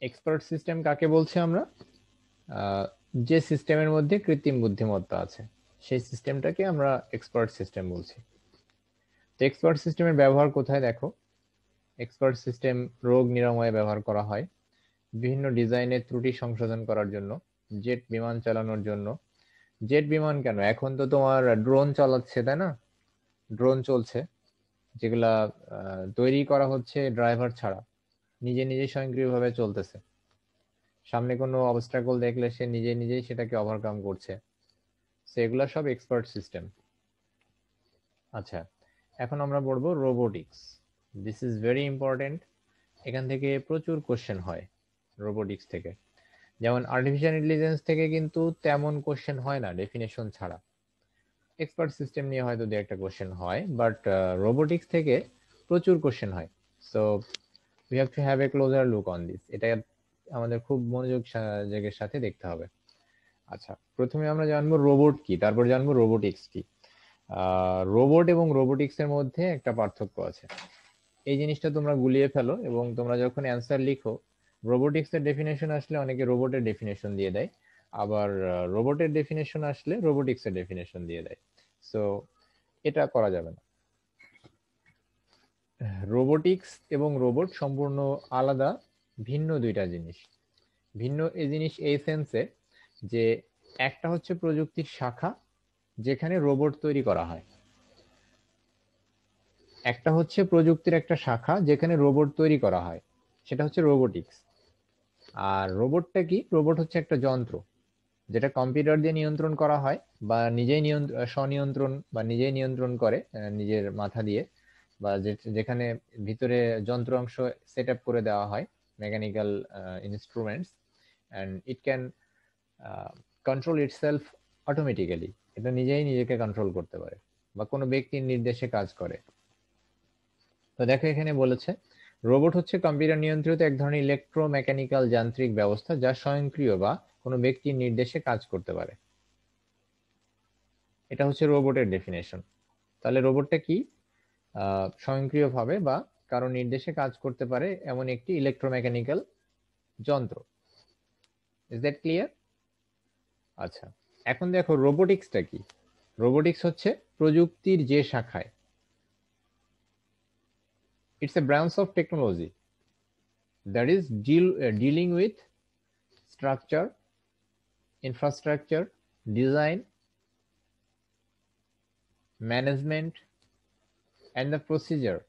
Expert system কাকে বলছি আমরা? যে সিস্টেমের মধ্যে কৃত্রিম বুদ্ধিমত্তা আছে সেই সিস্টেমটাকে আমরা এক্সপার্ট সিস্টেম বলছি। তো এক্সপার্ট সিস্টেমের ব্যবহার কোথায় দেখো, এক্সপার্ট সিস্টেম রোগ নিরাময়ে ব্যবহার করা হয়, বিভিন্ন ডিজাইনের ত্রুটি সংশোধন করার জন্য, জেট বিমান চালানোর জন্য। জেট বিমান কেন, এখন তো তোমার ড্রোন চালাচ্ছে তাই না, ড্রোন চলছে যেগুলা তৈরি করা হচ্ছে ড্রাইভার ছাড়া, নিজে নিজে স্বয়ংক্রিয়ভাবে চলতেছে। সামনে কোনো অবস্টাকল দেখলে সে নিজে নিজেই সেটাকে ওভারকাম করছে। সেগুলা সব এক্সপার্ট সিস্টেম। আচ্ছা, এখন আমরা পড়বো robotics. This is very important. এখান থেকে প্রচুর কোশ্চেন হয় রোবোটিক্স থেকে। যেমন আর্টিফিশিয়াল ইন্টেলিজেন্স থেকে কিন্তু তেমন কোশ্চেন হয় না ডেফিনেশন ছাড়া। এক্সপার্ট সিস্টেম নিয়ে হয়তো দু একটা কোশ্চেন হয়, বাট রোবোটিক্স থেকে প্রচুর কোশ্চেন হয়। So we have to have a closer look on this. এটা আমাদের খুব মনোযোগ জায়গার সাথে দেখতে হবে। আচ্ছা, প্রথমে আমরা জানবো রোবট কি, তারপর জানবো রোবোটিক্স কি। রোবট এবং রোবোটিক্স এর মধ্যে একটা পার্থক্য আছে, এই জিনিসটা তোমরা গুলিয়ে ফেলো এবং তোমরা যখন অ্যান্সার লিখো রোবোটিক্স এর ডেফিনেশন আসলে অনেকে রোবটের ডেফিনেশন দিয়ে দেয়, আবার রোবটের ডেফিনেশন আসলে রোবোটিক্স এর ডেফিনেশন দিয়ে দেয়। সো এটা করা যাবে না। রোবোটিক্স এবং রোবট সম্পূর্ণ আলাদা, ভিন্ন দুইটা জিনিস। ভিন্ন এই জিনিস এই সেন্সে যে একটা হচ্ছে প্রযুক্তির শাখা যেখানে রোবট তৈরি করা হয়, একটা হচ্ছে প্রযুক্তির একটা শাখা যেখানে রোবট তৈরি করা হয়, সেটা হচ্ছে রোবোটিক্স। আর রোবটটা কি, রোবট হচ্ছে একটা যন্ত্র যেটা কম্পিউটার দিয়ে নিয়ন্ত্রণ করা হয় বা নিজেই স্বনিয়ন্ত্রণ বা নিজেই নিয়ন্ত্রণ করে নিজের মাথা দিয়ে, বা যেখানে ভিতরে যন্ত্র অংশ সেট আপ করে দেওয়া হয়, mechanical instruments, and it can control itself automatically. এটা নিজেই নিজেকে কন্ট্রোল করতে পারে বা কোনো ব্যক্তির নির্দেশে কাজ করে। তো দেখো এখানে বলেছে রোবট হচ্ছে কম্পিউটার নিয়ন্ত্রিত এক ধরনের ইলেকট্রোমেকানিক্যাল যান্ত্রিক ব্যবস্থা যা স্বয়ংক্রিয় বা কোনো ব্যক্তির নির্দেশে কাজ করতে পারে। এটা হচ্ছে রোবটের ডেফিনেশন। তাহলে রোবটটা কি? স্বয়ংক্রিয়ভাবে বা কারো নির্দেশে কাজ করতে পারে এমন একটি ইলেকট্রোমেকানিক্যাল যন্ত্র। Is that clear? আচ্ছা, এখন দেখো রোবোটিক্সটা কি। রোবোটিক্স হচ্ছে প্রযুক্তির যে শাখায়, it's a branch of technology that is dealing with structure, infrastructure, design, management, and the procedure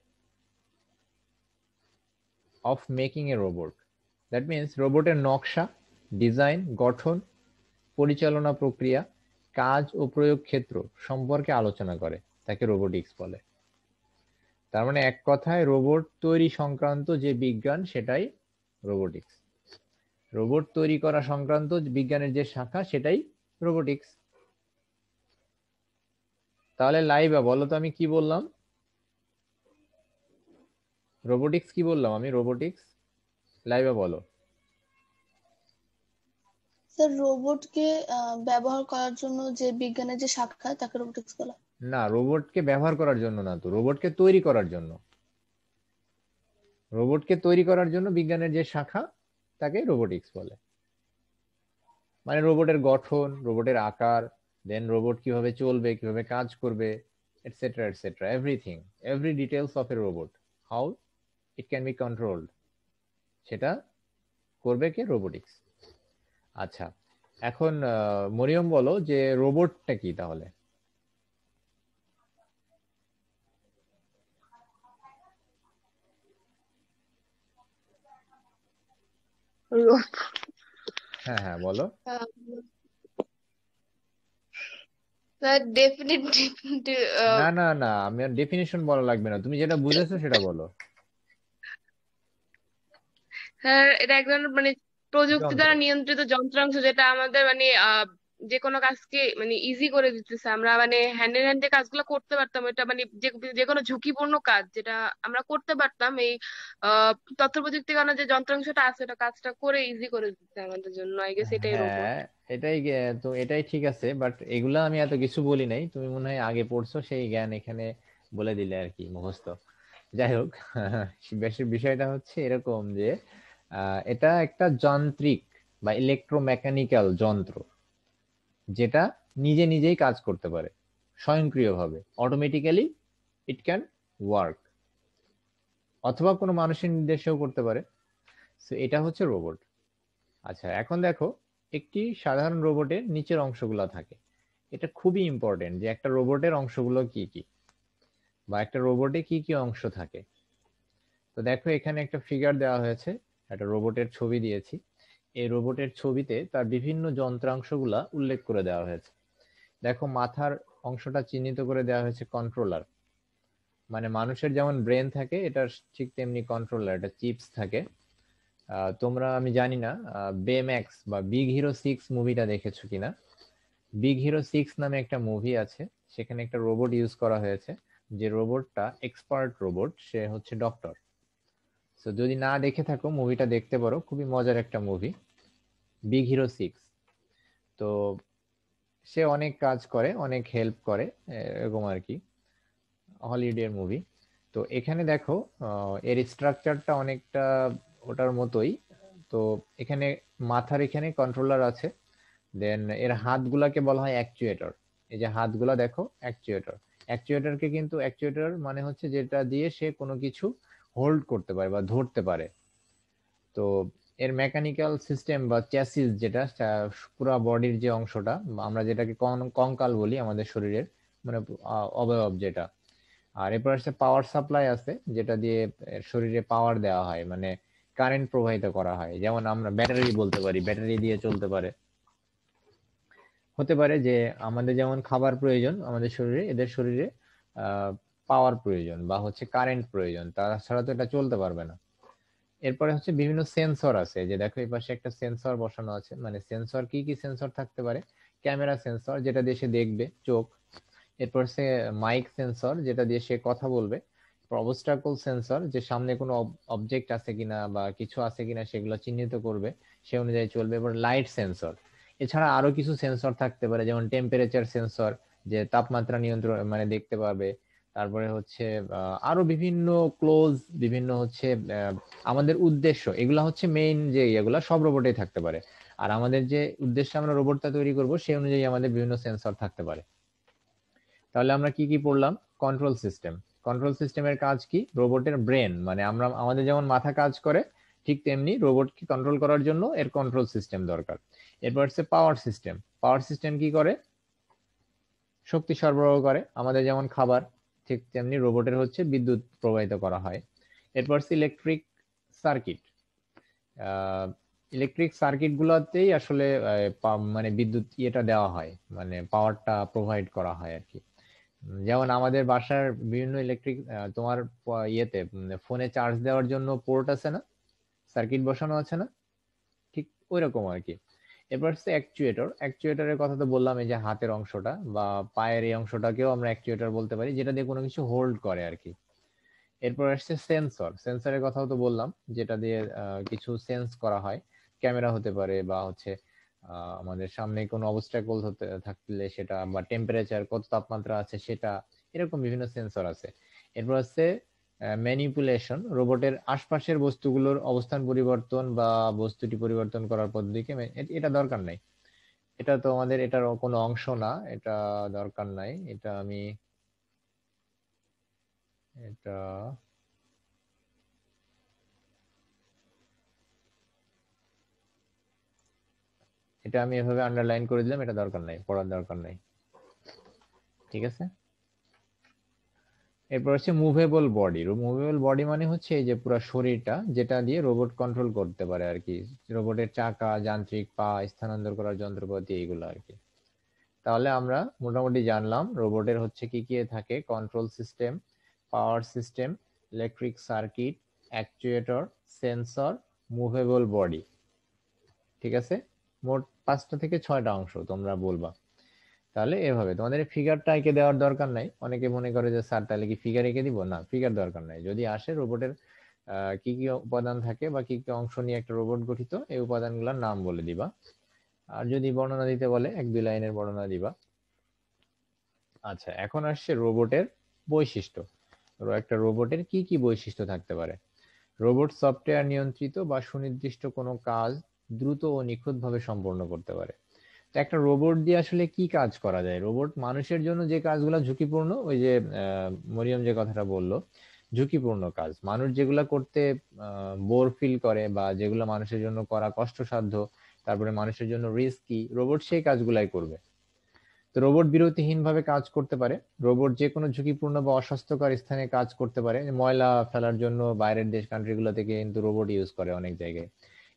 of making a robot. That means রোবটের নকশা, ডিজাইন, গঠন, পরিচালনা প্রক্রিয়া, কাজ ও প্রয়োগ ক্ষেত্র সম্পর্কে আলোচনা করে, তাকে রোবোটিক্স বলে। তার মানে এক কথায় রোবট তৈরি সংক্রান্ত যে বিজ্ঞান সেটাই রোবোটিক্স। রোবট তৈরি করা সংক্রান্ত বিজ্ঞানের যে শাখা সেটাই রোবোটিক্স। তাহলে লাইবা বলো তো আমি কি বললাম? রোবোটিক্স কি বললাম আমি? রোবোটিক্স লাইবা বলো। স্যার, রোবটকে ব্যবহার করার জন্য যে বিজ্ঞানের যে শাখা তাকে রোবোটিক্স বলা হয়। না, রোবটকে ব্যবহার করার জন্য না, তো রোবটকে তৈরি করার জন্য। রোবটকে তৈরি করার জন্য বিজ্ঞানের যে শাখা তাকে রোবোটিক্স বলে। মানে রোবটের গঠন, রোবটের আকার, দেন রোবট কিভাবে চলবে, কিভাবে কাজ করবে, etcetera etcetera, everything, every details of A robot, how it can be controlled, সেটা করবে কে? রোবোটিক্স। আচ্ছা, এখন মরিয়ম বলো যে রোবটটা কি তাহলে? হ্যাঁ হ্যাঁ বলো। স্যার ডেফিনেটলি না না না, আমি ডেফিনিশন বলা লাগবে না, তুমি যেটা বুঝেছো সেটা বলো। স্যার এটা এক ধরনের মানে প্রযুক্তি যন্ত্র। দ্বারা নিয়ন্ত্রিত যন্ত্রাংশ যেটা আমাদের মানে যে কোনো কাজকে মানে ইজি করে দিতেছে। আমরা মানে হ্যান্ডের হ্যান্ডে কাজগুলো করতে পারতাম, এটা মানে যে যে কোনো ঝুঁকিপূর্ণ কাজ যেটা আমরা করতে পারতাম, এই আহ তথ্য প্রযুক্তির কারণে যে যন্ত্রাংশটা আছে এটা কাজটা করে ইজি করে দিচ্ছে আমাদের জন্য। আই গেস এটাই রোবট। হ্যাঁ, এটাই তো এটাই ঠিক আছে, বাট এগুলা আমি এত কিছু বলি নাই, তুমি মনে হয় আগে পড়ছো সেই জ্ঞান এখানে বলে দিলে আর কি, মুখস্থ। যাই হোক, বেশি বিষয়টা হচ্ছে এরকম যে এটা একটা যান্ত্রিক বা ইলেকট্রোমেকানিক্যাল যন্ত্র, যেটা নিজে নিজেই কাজ করতে পারে স্বয়ংক্রিয়ভাবে, অটোমেটিক্যালি ইট ক্যান ওয়ার্ক, অথবা কোনো মানুষের নির্দেশেও করতে পারে। সো এটা হচ্ছে রোবট। আচ্ছা, এখন দেখো একটি সাধারণ রোবটের নিচের অংশগুলো থাকে। এটা খুবই ইম্পর্টেন্ট যে একটা রোবটের অংশগুলো কি কি, বা একটা রোবটে কি কি অংশ থাকে। তো দেখো এখানে একটা ফিগার দেওয়া হয়েছে, একটা রোবটের ছবি দিয়েছি। এই রোবটের ছবিতে তার বিভিন্ন যন্ত্রাংশগুলা উল্লেখ করে দেওয়া হয়েছে। দেখো মাথার অংশটা চিহ্নিত করে দেওয়া হয়েছে কন্ট্রোলার, মানে মানুষের যেমন ব্রেন থাকে এটার ঠিক তেমনি কন্ট্রোলার, এটা চিপস থাকে। তোমরা, আমি জানি না বেম্যাক্স বা বিগ হিরো 6 মুভিটা দেখেছো কিনা। বিগ হিরো 6 নামে একটা মুভি আছে, সেখানে একটা রোবট ইউজ করা হয়েছে, যে রোবটটা এক্সপার্ট রোবট, সে হচ্ছে ডক্টর। তো যদি না দেখে থাকো মুভিটা দেখতে পারো, খুবই মজার একটা মুভি, বিগ হিরো 6। তো সে অনেক কাজ করে, অনেক হেল্প করে, এরকম আর কি, হলিউডের মুভি। তো এখানে দেখো এর স্ট্রাকচারটা অনেকটা ওটার মতোই। তো এখানে মাথার এখানে কন্ট্রোলার আছে, দেন এর হাতগুলাকে বলা হয় অ্যাকচুয়েটর। এই যে হাতগুলা দেখো, অ্যাকচুয়েটর। অ্যাকচুয়েটরকে কিন্তু, অ্যাকচুয়েটর মানে হচ্ছে যেটা দিয়ে সে কোনো কিছু হোল্ড করতে পারে বা ধরতে পারে। তো এর মেকানিক্যাল সিস্টেম বা চ্যাসিস, যেটা পুরো বডির যে অংশটা, বা আমরা যেটাকে কঙ্কাল বলি আমাদের শরীরের, মানে অবয়ব যেটা। আর এরপর আসছে পাওয়ার সাপ্লাই আছে, যেটা দিয়ে শরীরে পাওয়ার দেওয়া হয়, মানে কারেন্ট প্রবাহিত করা হয়। যেমন আমরা ব্যাটারি বলতে পারি, ব্যাটারি দিয়ে চলতে পারে। হতে পারে যে আমাদের যেমন খাবার প্রয়োজন আমাদের শরীরে, এদের শরীরে পাওয়ার প্রয়োজন বা হচ্ছে কারেন্ট প্রয়োজন, তাছাড়া তো এটা চলতে পারবে না। এরপরে হচ্ছে বিভিন্ন সেন্সর আছে, যে দেখো এই পাশে একটা সেন্সর বসানো আছে। মানে সেন্সর, কি কি সেন্সর থাকতে পারে? ক্যামেরা সেন্সর, যেটা দিয়ে সে দেখবে, চোখ। এরপর সে মাইক সেন্সর, যেটা দিয়ে সে কথা বলবে। অবস্টাকল সেন্সর, যে সামনে কোনো অবজেক্ট আছে কিনা বা কিছু আছে কিনা সেগুলো চিহ্নিত করবে, সে অনুযায়ী চলবে। এবার লাইট সেন্সর। এছাড়া আরো কিছু সেন্সর থাকতে পারে, যেমন টেম্পারেচার সেন্সর, যে তাপমাত্রা নিয়ন্ত্রণ মানে দেখতে পাবে। তারপরে হচ্ছে আরো বিভিন্ন ক্লোজ, বিভিন্ন হচ্ছে আমাদের উদ্দেশ্য, এগুলা হচ্ছে মেইন যে এগুলা সব রোবটেই থাকতে পারে। আর আমাদের যে উদ্দেশ্যে আমরা রোবটটা তৈরি করব সেই অনুযায়ী আমাদের বিভিন্ন সেন্সর থাকতে পারে। তাহলে আমরা কি কি পড়লাম? Control system. কন্ট্রোল সিস্টেমের কাজ কি? রোবটের ব্রেন, মানে আমরা আমাদের যেমন মাথা কাজ করে, ঠিক তেমনি রোবটকে কন্ট্রোল করার জন্য এর কন্ট্রোল সিস্টেম দরকার। এরপর হচ্ছে পাওয়ার সিস্টেম। পাওয়ার সিস্টেম কি করে? শক্তি সরবরাহ করে। আমাদের যেমন খাবার, ঠিক তেমনি রোবটের হচ্ছে বিদ্যুৎ প্রবাহিত করা হয়। এরপর হচ্ছে ইলেকট্রিক সার্কিট। ইলেকট্রিক সার্কিট গুলাতেই আসলে মানে বিদ্যুৎ ইয়েটা দেওয়া হয়, মানে পাওয়ারটা প্রোভাইড করা হয় আর কি। যেমন আমাদের বাসার বিভিন্ন ইলেকট্রিক, তোমার ইয়েতে ফোনে চার্জ দেওয়ার জন্য পোর্ট আছে না, সার্কিট বসানো আছে না, ঠিক ওই রকম আর কি। এরপর হচ্ছে অ্যাকচুয়েটর। অ্যাকচুয়েটরের কথা তো বললাম, এই যে হাতের অংশটা বা পায়ের এই অংশটাকেও আমরা অ্যাকচুয়েটর বলতে পারি, যেটা দিয়ে কোনো কিছু হোল্ড করে আর কি। এরপর আসছে সেন্সর। সেন্সরের কথাও তো বললাম, যেটা দিয়ে কিছু সেন্স করা হয়। ক্যামেরা হতে পারে, বা হচ্ছে আমাদের সামনে কোনো অবস্টাকল হতে থাকলে সেটা, বা টেম্পারেচার কত তাপমাত্রা আছে সেটা, এরকম বিভিন্ন সেন্সর আছে। এরপর আছে ম্যানিপুলেশন। রোবটের আশপাশের বস্তুগুলোর অবস্থান পরিবর্তন বা বস্তুটি পরিবর্তন করার পদ্ধতিকে এটা দরকার নাই। এটা তো আমাদের এটার কোনো অংশ না, এটা দরকার নাই। এটা আমি, এটা এটা আমি এভাবে আন্ডারলাইন করে দিলাম, এটা দরকার নাই, পড়ার দরকার নাই। ঠিক আছে। এরপর হচ্ছে মুভেবল বডি। মুভেবল বডি মানে হচ্ছে এই যে পুরো শরীরটা, যেটা দিয়ে রোবট কন্ট্রোল করতে পারে আর কি। রোবটের চাকা, যান্ত্রিক পা, স্থানান্তর করার যন্ত্রপাতি, এইগুলো আর কি। তাহলে আমরা মোটামুটি জানলাম রোবটের হচ্ছে কি কি থাকে: control system, power system, electric circuit, actuator, sensor, movable body. ঠিক আছে। মোট 5টা থেকে 6টা অংশ তোমরা বলবা। তাহলে এভাবে তোমাদের ফিগারটা এঁকে দেওয়ার দরকার নাই। অনেকে মনে করে যে স্যার তাহলে কি ফিগার এঁকে দিব, না, ফিগার দরকার নাই। যদি আসে রোবটের কি কি উপাদান থাকে বা কি কি অংশ নিয়ে একটা রোবট গঠিত, এই উপাদানগুলোর নাম বলে দিবা। আর যদি বর্ণনা দিতে বলে 1-2 লাইনের বর্ণনা দিবা। আচ্ছা, এখন আসছে রোবটের বৈশিষ্ট্য। একটা রোবটের কি কি বৈশিষ্ট্য থাকতে পারে? রোবট সফটওয়্যার নিয়ন্ত্রিত বা সুনির্দিষ্ট কোনো কাজ দ্রুত ও নিখুঁতভাবে সম্পন্ন করতে পারে। তো একটা রোবট দিয়ে আসলে কি কাজ করা যায়? রোবট মানুষের জন্য যে কাজগুলো ঝুঁকিপূর্ণ, ওই যে মরিয়ম যে কথাটা বললো, ঝুঁকিপূর্ণ কাজ, মানুষ যেগুলা করতে বোর ফিল করে বা যেগুলো মানুষের জন্য করা কষ্টসাধ্য, তারপরে মানুষের জন্য রিস্কি, রোবট সেই কাজগুলাই করবে। তো রোবট বিরতিহীন ভাবে কাজ করতে পারে। রোবট যে কোনো ঝুঁকিপূর্ণ বা অস্বাস্থ্যকর স্থানে কাজ করতে পারে। ময়লা ফেলার জন্য বাইরের দেশ কান্ট্রিগুলো থেকে কিন্তু রোবট ইউজ করে অনেক জায়গায়।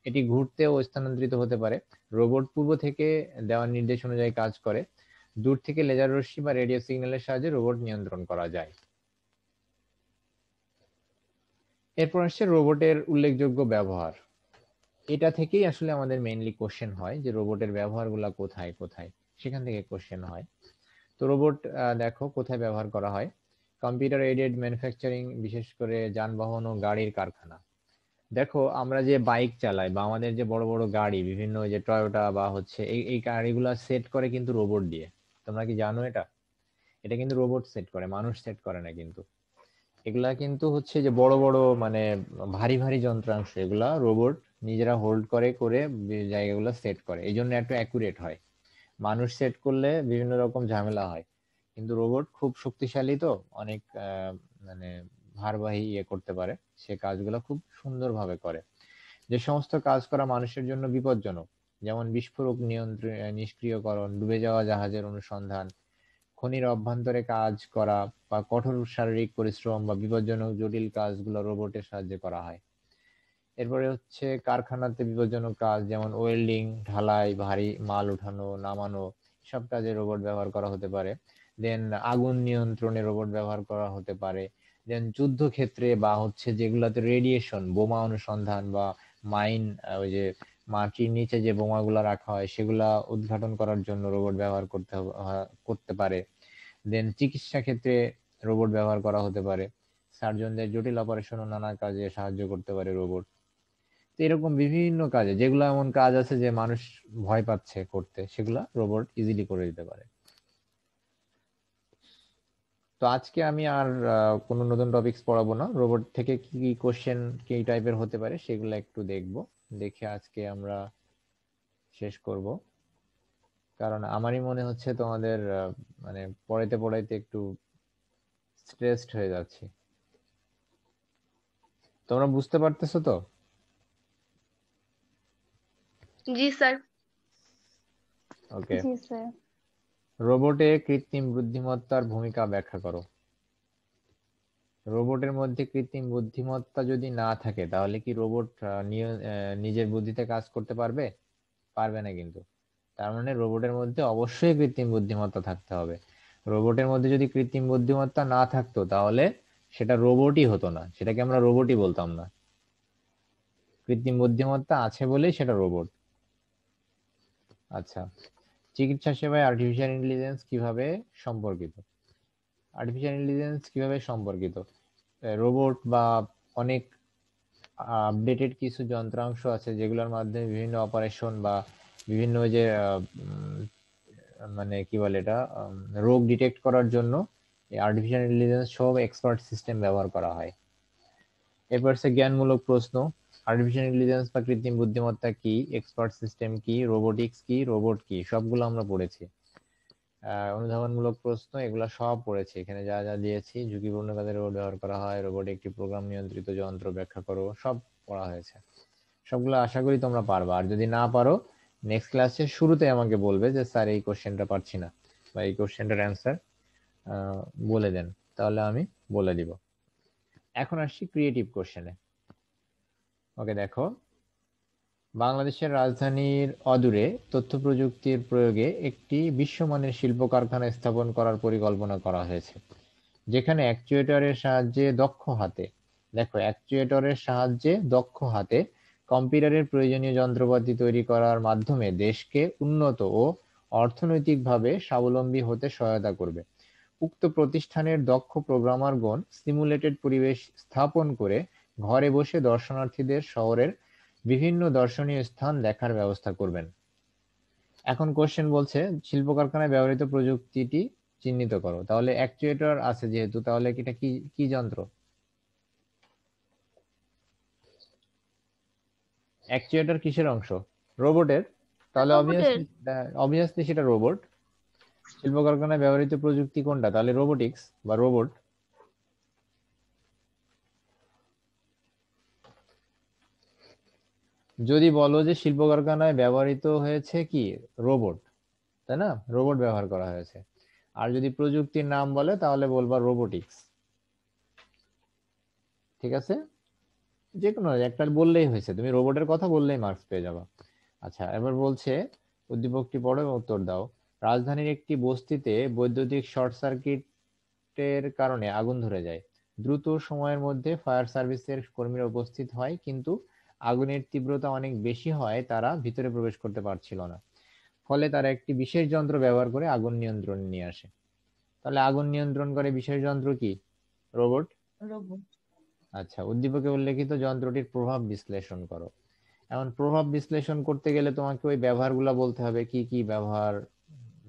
এটি ঘুরতে ও স্থানান্তরিত হতে পারে। রোবট পূর্ব থেকে দেওয়া নির্দেশ অনুযায়ী কাজ করে। দূর থেকে লেজার রশ্মি বা রেডিও সিগন্যালের সাহায্যে রোবট নিয়ন্ত্রণ করা যায়। এরপর আসছে রোবটের উল্লেখযোগ্য ব্যবহার। এটা থেকেই আসলে আমাদের মেইনলি কোশ্চেন হয় যে রোবটের ব্যবহারগুলো কোথায় কোথায়, সেখান থেকে কোশ্চেন হয়। তো রোবট দেখো কোথায় ব্যবহার করা হয়। কম্পিউটার এইডেড ম্যানুফ্যাকচারিং, বিশেষ করে যানবাহন ও গাড়ির কারখানা। দেখো আমরা যে বাইক চালাই বা আমাদের যে বড় বড় গাড়ি, বিভিন্ন যে টয়োটা বা হচ্ছে এই এই গাড়িগুলা সেট করে কিন্তু রোবট দিয়ে। তোমরা কি জানো এটা? এটা কিন্তু রোবট সেট করে, মানুষ সেট করে না কিন্তু। এগুলা কিন্তু হচ্ছে যে বড় বড় মানে ভারী ভারী যন্ত্রাংশ, এগুলা রোবট নিজেরা হোল্ড করে করে জায়গাগুলো সেট করে, এই জন্য একটু অ্যাকুরেট হয়। মানুষ সেট করলে বিভিন্ন রকম ঝামেলা হয়, কিন্তু রোবট খুব শক্তিশালী, তো অনেক মানে ভারবাহী ইয়ে করতে পারে, সে কাজগুলো খুব সুন্দরভাবে করে। যে সমস্ত কাজ করা মানুষের জন্য বিপজ্জনক, যেমন বিস্ফোরক নিয়ন্ত্রণ, নিষ্ক্রিয়করণ, ডুবে যাওয়া জাহাজের অনুসন্ধান, খনির অভ্যন্তরে কাজ করা বা কঠোর শারীরিক পরিশ্রম বা বিপজ্জনক জটিল কাজগুলো রোবটের সাহায্যে করা হয়। এরপরে হচ্ছে কারখানাতে বিপজ্জনক কাজ, যেমন ওয়েল্ডিং, ঢালাই, ভারী মাল উঠানো নামানো, সব কাজে রোবট ব্যবহার করা হতে পারে। দেন আগুন নিয়ন্ত্রণে রোবট ব্যবহার করা হতে পারে। দেন যুদ্ধক্ষেত্রে বা হচ্ছে যেগুলাতে রেডিয়েশন, বোমা অনুসন্ধান বা মাইন, ওই যে মাটির নিচে যে বোমাগুলা রাখা হয় সেগুলা উদ্ঘাটন করার জন্য রোবট ব্যবহার করতে পারে। দেন চিকিৎসা ক্ষেত্রে রোবট ব্যবহার করা হতে পারে। সার্জনদের জটিল অপারেশন ও নানা কাজে সাহায্য করতে পারে রোবট। তো এরকম বিভিন্ন কাজে, যেগুলো এমন কাজ আছে যে মানুষ ভয় পাচ্ছে করতে, সেগুলা রোবট ইজিলি করে দিতে পারে। তো আজকে আমি আর কোনো নতুন টপিকস পড়াবো না। রোবট থেকে কি কি কোশ্চেন কি টাইপের হতে পারে সেগুলো একটু দেখবো, দেখে আজকে আমরা শেষ করব। কারণ আমারই মনে হচ্ছে তোমাদের মানে পড়াইতে পড়াইতে একটু স্ট্রেসড হয়ে যাচ্ছি। তোমরা বুঝতে পারতেছো তো? জি স্যার। ওকে। জি স্যার। রোবটে কৃত্রিম বুদ্ধিমত্তার ভূমিকা ব্যাখ্যা করো। রোবটের মধ্যে কৃত্রিম বুদ্ধিমত্তা যদি না থাকে তাহলে কি রোবট নিজের বুদ্ধিতে কাজ করতে পারবে? পারবে না কিন্তু। তার মানে রোবটের মধ্যে অবশ্যই কৃত্রিম বুদ্ধিমত্তা থাকতে হবে। রোবটের মধ্যে যদি কৃত্রিম বুদ্ধিমত্তা না থাকতো তাহলে সেটা রোবটই হতো না, সেটাকে আমরা রোবটই বলতাম না। কৃত্রিম বুদ্ধিমত্তা আছে বলেই সেটা রোবট। আচ্ছা, চিকিৎসা সেবায় আর্টিফিশিয়াল ইন্টেলিজেন্স কিভাবে সম্পর্কিত? আর্টিফিশিয়াল ইন্টেলিজেন্স কিভাবে সম্পর্কিত? রোবট বা অনেক আপডেটেড কিছু যন্ত্রাংশ আছে যেগুলোর মাধ্যমে বিভিন্ন অপারেশন বা বিভিন্ন যে মানে কি বলে এটা, রোগ ডিটেক্ট করার জন্য আর্টিফিশিয়াল ইন্টেলিজেন্স সব এক্সপার্ট সিস্টেম ব্যবহার করা হয়। এরপর সে জ্ঞানমূলক প্রশ্ন। আর্টিফিশিয়াল ইন্টেলিজেন্স বা কৃত্রিম বুদ্ধিমত্তা কি, এক্সপার্ট সিস্টেম কি, রোবোটিক্স কি, রোবট কি, সবগুলো আমরা পড়েছি। অনুধাবনমূলক প্রশ্ন, এগুলা সব পড়েছি এখানে যা যা দিয়েছি। ঝুঁকিপূর্ণ কাজে রোবট ব্যবহার করা হয়, রোবট একটি প্রোগ্রাম নিয়ন্ত্রিত যন্ত্র, ব্যাখ্যা করো, সব পড়া হয়েছে। সবগুলো আশা করি তোমরা পারবা। আর যদি না পারো নেক্সট ক্লাসে শুরুতে আমাকে বলবে যে স্যার এই কোশ্চেনটা পারছি না বা এই কোশ্চেনটার অ্যান্সার বলে দেন, তাহলে আমি বলে দিব। এখন আসছি ক্রিয়েটিভ কোশ্চেনে। ওকে দেখো, বাংলাদেশের রাজধানীর অদূরে তথ্য প্রযুক্তির প্রয়োগে একটি বিশ্বমানের শিল্প কারখানা স্থাপন করার পরিকল্পনা করা হয়েছে, যেখানে অ্যাকচুয়েটরের সাহায্যে দক্ষ হাতে কম্পিউটারের প্রয়োজনীয় যন্ত্রপাতি তৈরি করার মাধ্যমে দেশকে উন্নত ও অর্থনৈতিকভাবে স্বাবলম্বী হতে সহায়তা করবে। উক্ত প্রতিষ্ঠানের দক্ষ প্রোগ্রামারগণ সিমুলেটেড পরিবেশ স্থাপন করে ঘরে বসে দর্শনার্থীদের শহরের বিভিন্ন দর্শনীয় স্থান দেখার ব্যবস্থা করবেন। এখন কোশ্চেন বলছে শিল্প কারখানায় ব্যবহৃত প্রযুক্তিটি চিহ্নিত করো। তাহলে অ্যাকচুয়েটর আছে যেহেতু, তাহলে এটা কি কি যন্ত্র? অ্যাকচুয়েটর কিসের অংশ? রোবটের। তাহলে রোবটের। অবভিয়াসলি সেটা রোবট। শিল্প কারখানায় ব্যবহৃত প্রযুক্তি কোনটা? তাহলে রোবোটিক্স বা রোবট। যদি বলো যে শিল্প কারখানায় ব্যবহৃত হয়েছে কি, রোবট, তাই না, রোবট ব্যবহার করা হয়েছে। আর যদি প্রযুক্তির নাম বলে তাহলে বলবা রোবোটিক্স। ঠিক আছে, যে কোনো একটা বললেই হয়েছে, তুমি রোবটের কথা বললেই মার্কস পেয়ে যাবা। আচ্ছা, এবার বলছে উদ্দীপকটি পড়ো এবং উত্তর দাও। রাজধানীর একটি বস্তিতে বৈদ্যুতিক শর্ট সার্কিটের কারণে আগুন ধরে যায়। দ্রুত সময়ের মধ্যে ফায়ার সার্ভিসের কর্মীরা উপস্থিত হয়, কিন্তু আগুনের তীব্রতা অনেক বেশি হয়, তারা ভিতরে প্রবেশ করতে পারছিল না। ফলে তারা একটি বিশেষ যন্ত্র ব্যবহার করে আগুন নিয়ন্ত্রণে নিয়ে আসে। তাহলে আগুন নিয়ন্ত্রণ করে বিশেষ যন্ত্র কি? রোবট। রোবট। আচ্ছা, উদ্দীপকে উল্লেখিত যন্ত্রটির প্রভাব বিশ্লেষণ করো। এখন প্রভাব বিশ্লেষণ করতে গেলে তোমাকে ওই ব্যবহারগুলো বলতে হবে, কি কি ব্যবহার,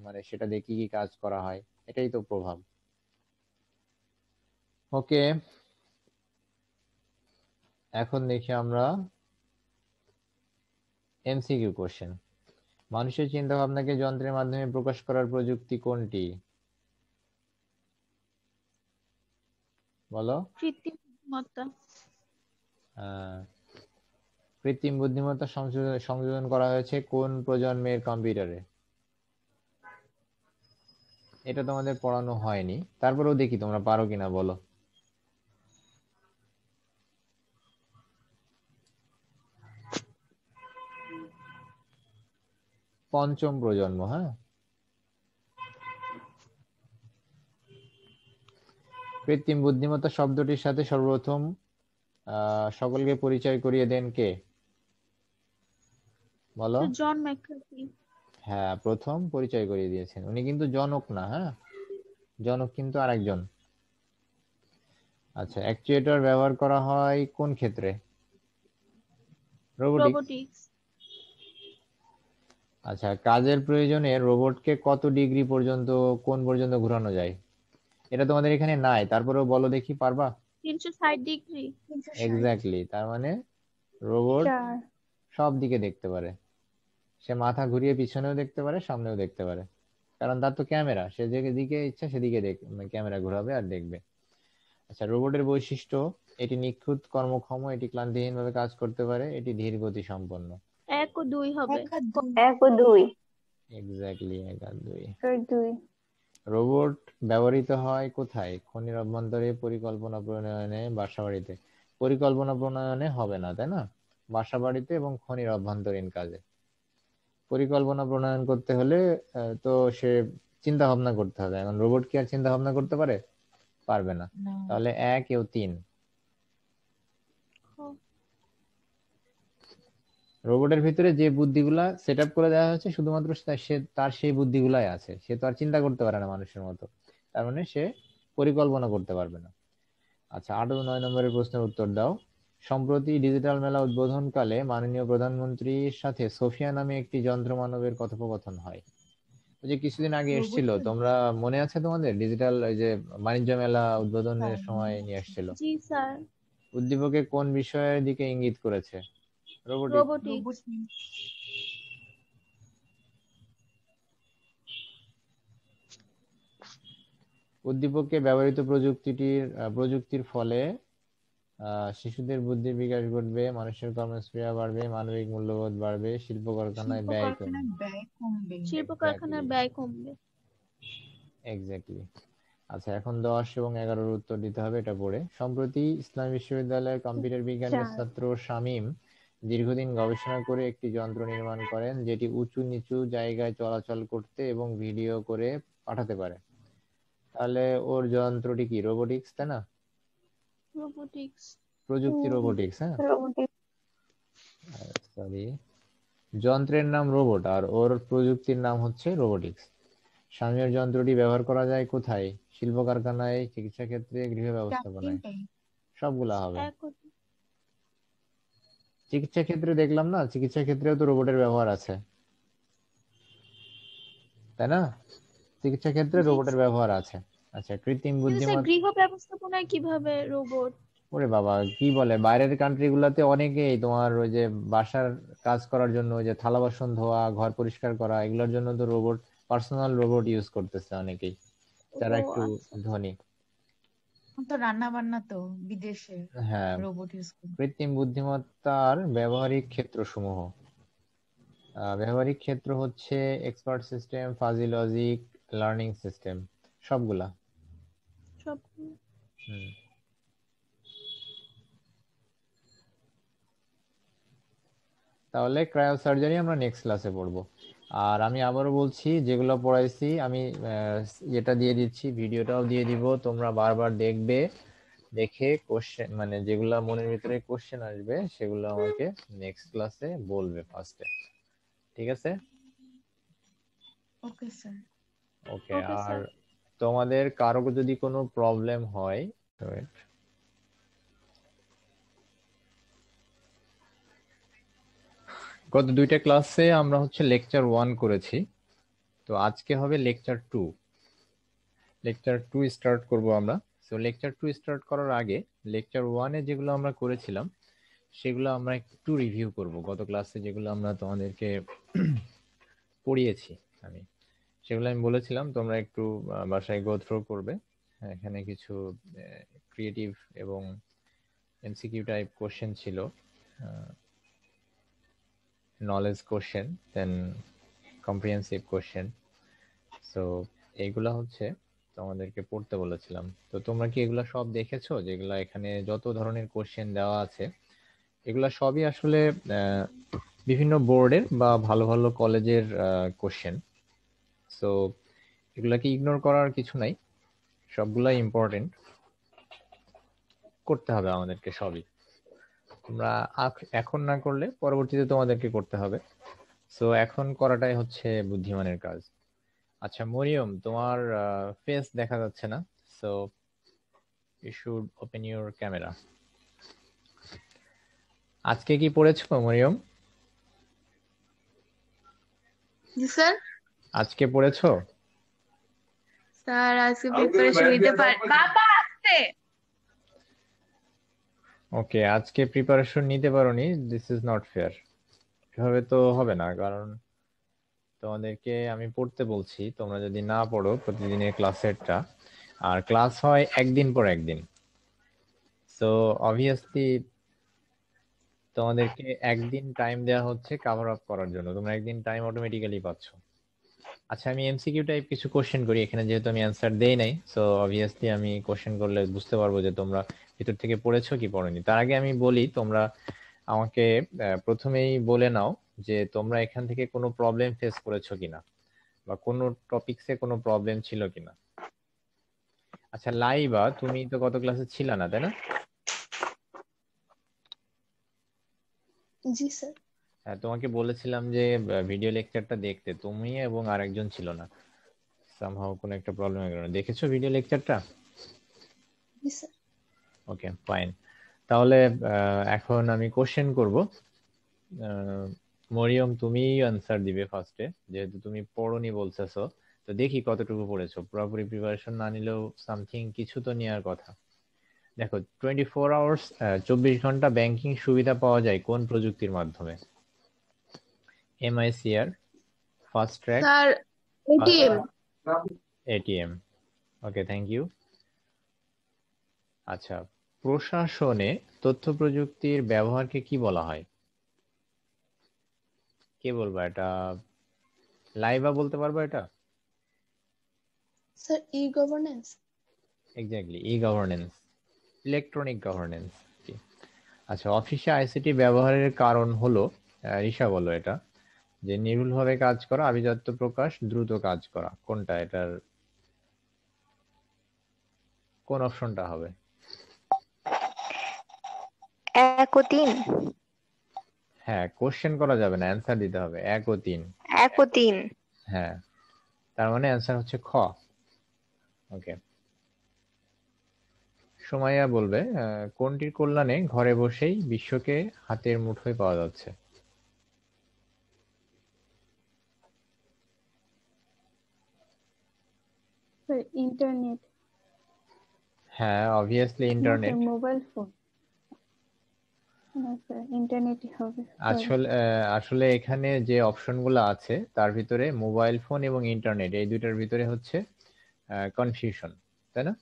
মানে সেটা দিয়ে কি কি কাজ করা হয়, এটাই তো প্রভাব। ওকে, এখন দেখি আমরা এমসিকিউ কোশ্চেন। মানুষের চিন্তা ভাবনাকে যন্ত্রের মাধ্যমে প্রকাশ করার প্রযুক্তি কোনটি? বলো। কৃত্রিম বুদ্ধিমত্তা। আহ, কৃত্রিম বুদ্ধিমত্তা সংযোজন করা হয়েছে কোন প্রজন্মের কম্পিউটারে? এটা তোমাদের পড়ানো হয়নি, তারপরেও দেখি তোমরা পারো কিনা, বলো। পঞ্চম প্রজন্ম। হ্যাঁ, কৃত্রিম বুদ্ধিমত্তা শব্দটির সাথে সর্বপ্রথম সকলকে পরিচয় করিয়ে দেন কে? বলো। John McCarthy. হ্যাঁ, প্রথম পরিচয় করিয়ে দিয়েছেন উনি, কিন্তু জনক না। হ্যাঁ, জনক কিন্তু আরেকজন। আচ্ছা, অ্যাকচুয়েটর ব্যবহার করা হয় কোন ক্ষেত্রে? রোবোটিক্স। রোবোটিক্স। আচ্ছা, কাজের প্রয়োজনে রোবটকে কত ডিগ্রি পর্যন্ত, কোণ পর্যন্ত ঘোরানো যায়? এটা তোমাদের এখানে নাই, তারপরেও বলো দেখি, পারবা? 360 ডিগ্রি। এক্স্যাক্টলি, তার মানে রোবট 4। সব দিকে দেখতে পারে। সে মাথা ঘুরিয়ে পিছনেও দেখতে পারে, সামনেও দেখতে পারে, কারণ তার তো ক্যামেরা, সে যেদিকে ইচ্ছা সেদিকে ক্যামেরা ঘোরাবে আর দেখবে। আচ্ছা, রোবটের বৈশিষ্ট্য: এটি নিখুঁত, কর্মক্ষম, এটি ক্লান্তিহীনভাবে কাজ করতে পারে, এটি ধীর গতি সম্পন্ন। 1 ও 2 হবে। 1 ও 2। এক্স্যাক্টলি, 1 আর 2। 2। রোবট ব্যবহৃত হয় কোথায়? খনির অভ্যন্তরে, পরিকল্পনা প্রণয়নে, বাসাবাড়িতে। পরিকল্পনা প্রণয়নে হবে না, তাই না? বাসাবাড়িতে এবং খনির অভ্যন্তরীণ কাজে। পরিকল্পনা প্রণয়ন করতে হলে তো সে চিন্তা ভাবনা করতে হবে। এখন রোবট কি আর চিন্তা ভাবনা করতে পারে? পারবে না। তাহলে 1 ও 3। রোবটের ভিতরে যে বুদ্ধিগুলা সেট আপ করে দেওয়া হয়েছে, শুধুমাত্র তার সেই বুদ্ধিগুলাই আছে, সে তো আর চিন্তা করতে পারে না মানুষের মতো, তার মানে সে পরিকল্পনা করতে পারবে না। আচ্ছা, 8 ও 9 নম্বরের প্রশ্নের উত্তর দাও। সম্প্রতি ডিজিটাল মেলা উদ্বোধনকালে মাননীয় প্রধানমন্ত্রীর সাথে সোফিয়া নামে একটি যন্ত্র মানবের কথোপকথন হয়। ওই যে কিছুদিন আগে এসেছিল, তোমরা মনে আছে তোমাদের, ডিজিটাল ওই যে বাণিজ্য মেলা উদ্বোধনের সময় নিয়ে এসেছিল। জি স্যার। উদ্দীপকে কোন বিষয়ের দিকে ইঙ্গিত করেছে? রোবোটিক্স। রোবোটিক্স। উদ্দীপকে ব্যবহৃত প্রযুক্তির ফলে শিশুদের বুদ্ধির বিকাশ ঘটবে, মানুষের কর্মস্পৃহা বাড়বে, মানবিক মূল্যবোধ বাড়বে, শিল্প কারখানায় ব্যয় কমবে। শিল্প কারখানার ব্যয় কমবে। এক্স্যাক্টলি। আচ্ছা, এখন 10 এবং 11-এর উত্তর দিতে হবে, এটা পড়ে। সম্প্রতি ইসলামী বিশ্ববিদ্যালয়ের কম্পিউটার বিজ্ঞানের 4। ছাত্র শামীম দীর্ঘদিন গবেষণা করে একটি যন্ত্র নির্মাণ করেন, যেটি উঁচু নিচু জায়গায় চলাচল করতে এবং ভিডিও করে পাঠাতে পারে। তাহলে ওর যন্ত্রটি কি? রোবোটিক্স, তাই না? রোবোটিক্স। প্রযুক্তি রোবোটিক্স। হ্যাঁ, রোবটিক। সরি, যন্ত্রের নাম রোবট আর ওর প্রযুক্তির নাম হচ্ছে রোবোটিক্স। শামীমের যন্ত্রটি ব্যবহার করা যায় কোথায়? শিল্প কারখানায়, চিকিৎসা ক্ষেত্রে, গৃহ ব্যবস্থাপনায়। সবগুলা হবে। চিকিৎসা ক্ষেত্রে দেখলাম না, চিকিৎসা ক্ষেত্রেও তো রোবটের ব্যবহার আছে, তাই না? চিকিৎসা ক্ষেত্রে জি রোবটের ব্যবহার আছে। আচ্ছা, কৃত্রিম কিন্তু স্যার বুদ্ধিমত্তা। গৃহ ব্যবস্থাপনায় কিভাবে রোবট? ওরে বাবা, কি বলে, বাইরের কান্ট্রি গুলাতে অনেকেই তোমার ওই যে বাসার কাজ করার জন্য, ওই যে থালা বাসন ধোয়া, ঘর পরিষ্কার করা, এগুলোর জন্য তো রোবট, পার্সোনাল রোবট ইউজ করতেছে অনেকেই, যারা ও একটু আচ্ছা। ধনী। তো রান্না বান্না তো বিদেশে হ্যাঁ, রোবট ইউজ করে। কৃত্রিম বুদ্ধিমত্তার ব্যবহারিক ক্ষেত্রসমূহ। ব্যবহারিক ক্ষেত্র হচ্ছে expert system, fuzzy logic, learning system, সবগুলা। সব হুম। তাহলে ক্রায়োসার্জারি আমরা নেক্সট ক্লাসে পড়বো। আর আমি আবারও বলছি, যেগুলো পড়াইছি আমি এটা দিয়ে দিচ্ছি, ভিডিওটাও দিয়ে দিব, তোমরা বারবার দেখবে, দেখে কোশ্চেন মানে যেগুলা মনের ভিতরে কোশ্চেন আসবে সেগুলো আমাকে নেক্সট ক্লাসে বলবে ফার্স্টে, ঠিক আছে? Okay sir. ওকে। ওকে আর স্যার। তোমাদের কারো যদি কোনো প্রবলেম হয়, গত দুইটা ক্লাসে আমরা হচ্ছে লেকচার 1 করেছি, তো আজকে হবে লেকচার 2। লেকচার 2 স্টার্ট করব আমরা। সো লেকচার 2 স্টার্ট করার আগে লেকচার 1 এ যেগুলো আমরা করেছিলাম সেগুলো আমরা একটু রিভিউ করব, গত ক্লাসে যেগুলো আমরা তোমাদেরকে পড়িয়েছি আমি, সেগুলো আমি বলেছিলাম তোমরা একটু বাসায় গো থ্রু করবে। হ্যাঁ, এখানে কিছু ক্রিয়েটিভ এবং এমসিকিউ টাইপ কোশ্চেন ছিল, নলেজ কোশ্চেন, দেন কম্প্রিহেনসিভ কোশ্চেন। সো এইগুলা হচ্ছে তোমাদেরকে পড়তে বলেছিলাম। তো তোমরা কি এগুলা সব দেখেছো? যেগুলা এখানে যত ধরনের কোশ্চেন দেওয়া আছে এগুলা সবই আসলে বিভিন্ন বোর্ডের বা ভালো ভালো কলেজের কোশ্চেন। সো এগুলাকে ইগনোর করার কিছু নাই, সবগুলাই ইম্পর্টেন্ট, করতে হবে আমাদেরকে সবই। তোমরা এখন না করলে পরবর্তীতে তোমাদেরকে করতে হবে। সো এখন করাটাই হচ্ছে বুদ্ধিমানের কাজ। আচ্ছা মরিয়ম, তোমার ফেস দেখা যাচ্ছে না, so you should open your camera. আজকে কি পড়েছো মরিয়ম? জি স্যার। আজকে পড়েছো? স্যার আজকে প্রিপারেশন নিতে পারি বাবা আসছে। ওকে, আজকে প্রিপারেশন নিতে পারোনি, দিস ইজ নট ফেয়ার। এভাবে তো হবে না, কারণ তোমাদেরকে আমি পড়তে বলছি, তোমরা যদি না পড়ো প্রতিদিনের ক্লাসেরটা, আর ক্লাস হয় একদিন পর একদিন, সো অবভিয়াসলি তোমাদেরকে একদিন টাইম দেওয়া হচ্ছে কভার আপ করার জন্য, তোমরা একদিন টাইম অটোমেটিক্যালি পাচ্ছ। আচ্ছা আমি এমসিকিউ টাইপ কিছু কোশ্চেন করি এখানে, যেহেতু আমি অ্যান্সার দেই নাই, সো অবভিয়াসলি আমি কোশ্চেন করলে বুঝতে পারবো যে তোমরা ভিতর থেকে পড়েছো কি পড়োনি। তার আগে আমি বলি, তোমরা আমাকে প্রথমেই বলে নাও যে তোমরা এখান থেকে কোনো প্রবলেম ফেস করেছো কিনা, বা কোনো টপিকসে কোনো প্রবলেম ছিল কিনা। আচ্ছা লাইবা, তুমি তো গত ক্লাসে ছিল না তাই না? জি স্যার। হ্যাঁ, তোমাকে বলেছিলাম যে ভিডিও লেকচারটা দেখতে, তুমি এবং আরেকজন ছিল না, সামহাও কোনো একটা প্রবলেমের কারণে। দেখেছো ভিডিও লেকচারটা? জি স্যার। Okay fine. তাহলে এখন আমি কোশ্চেন করব। মরিয়ম তুমি অ্যান্সার দিবে ফার্স্টে, যেহেতু তুমি পড়োনি বলতেছো। তো দেখি কতটুকু পড়েছো, পুরোপুরি প্রিপারেশন না নিলেও সামথিং কিছু তো নেওয়ার কথা। দেখো, 24 আওয়ার্স 24 ঘন্টা ব্যাংকিং সুবিধা পাওয়া যায় কোন প্রযুক্তির মাধ্যমে? MICR, fast track, sir ATM. ATM। Okay, thank you. আচ্ছা, প্রশাসনে তথ্য প্রযুক্তির ব্যবহারকে কি বলা হয়? কে বলবা এটা? লাইভা বলতে পারবো এটা? স্যার ই গভর্নেন্স। এক্স্যাক্টলি, ই গভর্নেন্স, ইলেকট্রনিক গভর্নেন্স। আচ্ছা, অফিসে আইসিটি ব্যবহারের কারণ হলো, রিশা বলো এটা, যে নির্ভুলভাবে কাজ করা, আভিজাত্য প্রকাশ, দ্রুত কাজ করা, কোনটা এটার কোন অপশনটা হবে? 1 ও 3। হ্যাঁ, কোশ্চেন করা যাবে না, অ্যান্সার দিতে হবে 1 ও 3। 1 ও 3। হ্যাঁ, তার মানে অ্যান্সার হচ্ছে খ। ওকে, সুমাইয়া বলবে কোনটির কল্যাণে ঘরে বসেই বিশ্বকে হাতের মুঠোয় পাওয়া যাচ্ছে? স্যার ইন্টারনেট, হ্যাঁ, অবভিয়াসলি ইন্টারনেট। Mobile phone. না স্যার, ইন্টারনেটই হবে। সরি। আসলে এখানে যে অপশনগুলো আছে তার ভিতরে মোবাইল ফোন এবং ইন্টারনেট এই দুইটার ভিতরে হচ্ছে কনফিউশন, তাই না?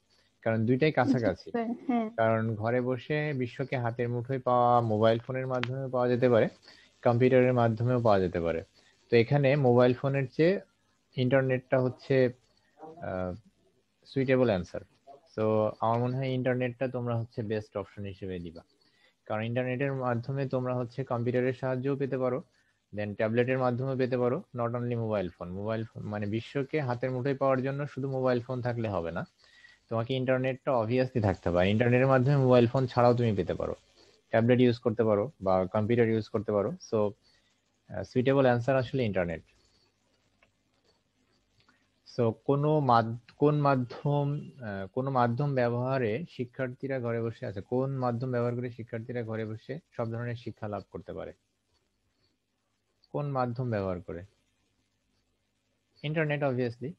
কারণ দুইটাই জি কাছাকাছি। স্যার, হ্যাঁ। কারণ ঘরে বসে বিশ্বকে হাতের মুঠোয় পাওয়া মোবাইল ফোনের মাধ্যমে পাওয়া যেতে পারে, কম্পিউটারের মাধ্যমেও পাওয়া যেতে পারে। তো এখানে মোবাইল ফোনের চেয়ে ইন্টারনেটটা হচ্ছে সুইটেবল অ্যান্সার। তো আমার মনে হয় ইন্টারনেটটা তোমরা হচ্ছে বেস্ট অপশন হিসেবে দিবা, কারণ ইন্টারনেটের মাধ্যমে তোমরা হচ্ছে কম্পিউটারের সাহায্যও পেতে পারো, দেন ট্যাবলেটের মাধ্যমে পেতে পারো, not only mobile phone. Mobile phone মানে বিশ্বকে হাতের মুঠোয় পাওয়ার জন্য শুধু মোবাইল ফোন থাকলে হবে না, তোমাকে ইন্টারনেটটা অবভিয়াসলি থাকতে হবে। ইন্টারনেটের মাধ্যমে মোবাইল ফোন ছাড়াও তুমি পেতে পারো, ট্যাবলেট ইউজ করতে পারো বা কম্পিউটার ইউজ করতে পারো। সো সুইটেবল অ্যান্সার আসলে ইন্টারনেট। সো কোন মাধ্যম ব্যবহারে শিক্ষার্থীরা ঘরে বসে আছে, কোন মাধ্যম ব্যবহার করে শিক্ষার্থীরা ঘরে বসে সব ধরনের শিক্ষা লাভ করতে পারে? কোন মাধ্যম ব্যবহার করে? ইন্টারনেট অবভিয়াসলি,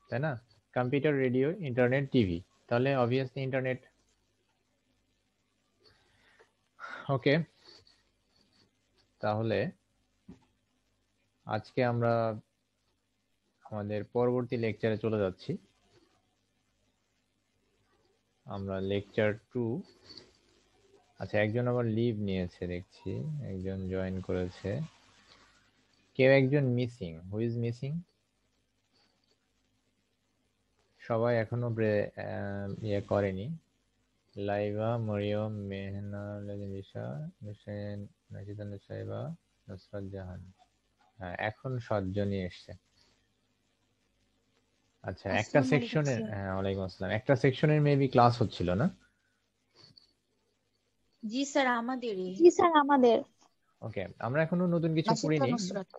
তাই না? কম্পিউটার, রেডিও, ইন্টারনেট, টিভি, তাহলে অবভিয়াসলি ইন্টারনেট। ওকে, তাহলে আজকে আমরা আমাদের পরবর্তী লেকচারে চলে যাচ্ছি। আমরা লেকচার 2, আচ্ছা একজন আবার লিভ নিয়েছে দেখছি, একজন জয়েন করেছে, কেউ একজন মিসিং। Who is missing? সবাই এখনো ইয়ে করেনি। লাইবা, মরিয়ম, মেহনা, লিসা, হুসেন, নাজিদা, নুসাইবা, নুসরাত জাহান। হ্যাঁ, এখন 7 জনই এসছে। আচ্ছা, একটা আসসালামু আলাইকুম সেকশনের, স্যার। হ্যাঁ ওয়ালাইকুম আসসালাম, একটা সেকশনের মেবি ক্লাস হচ্ছিল না? জি স্যার, আমাদেরই। জি স্যার, আমাদের। ওকে, আমরা এখনো নতুন কিছু নাশিদা পড়িনি। নুসরাত।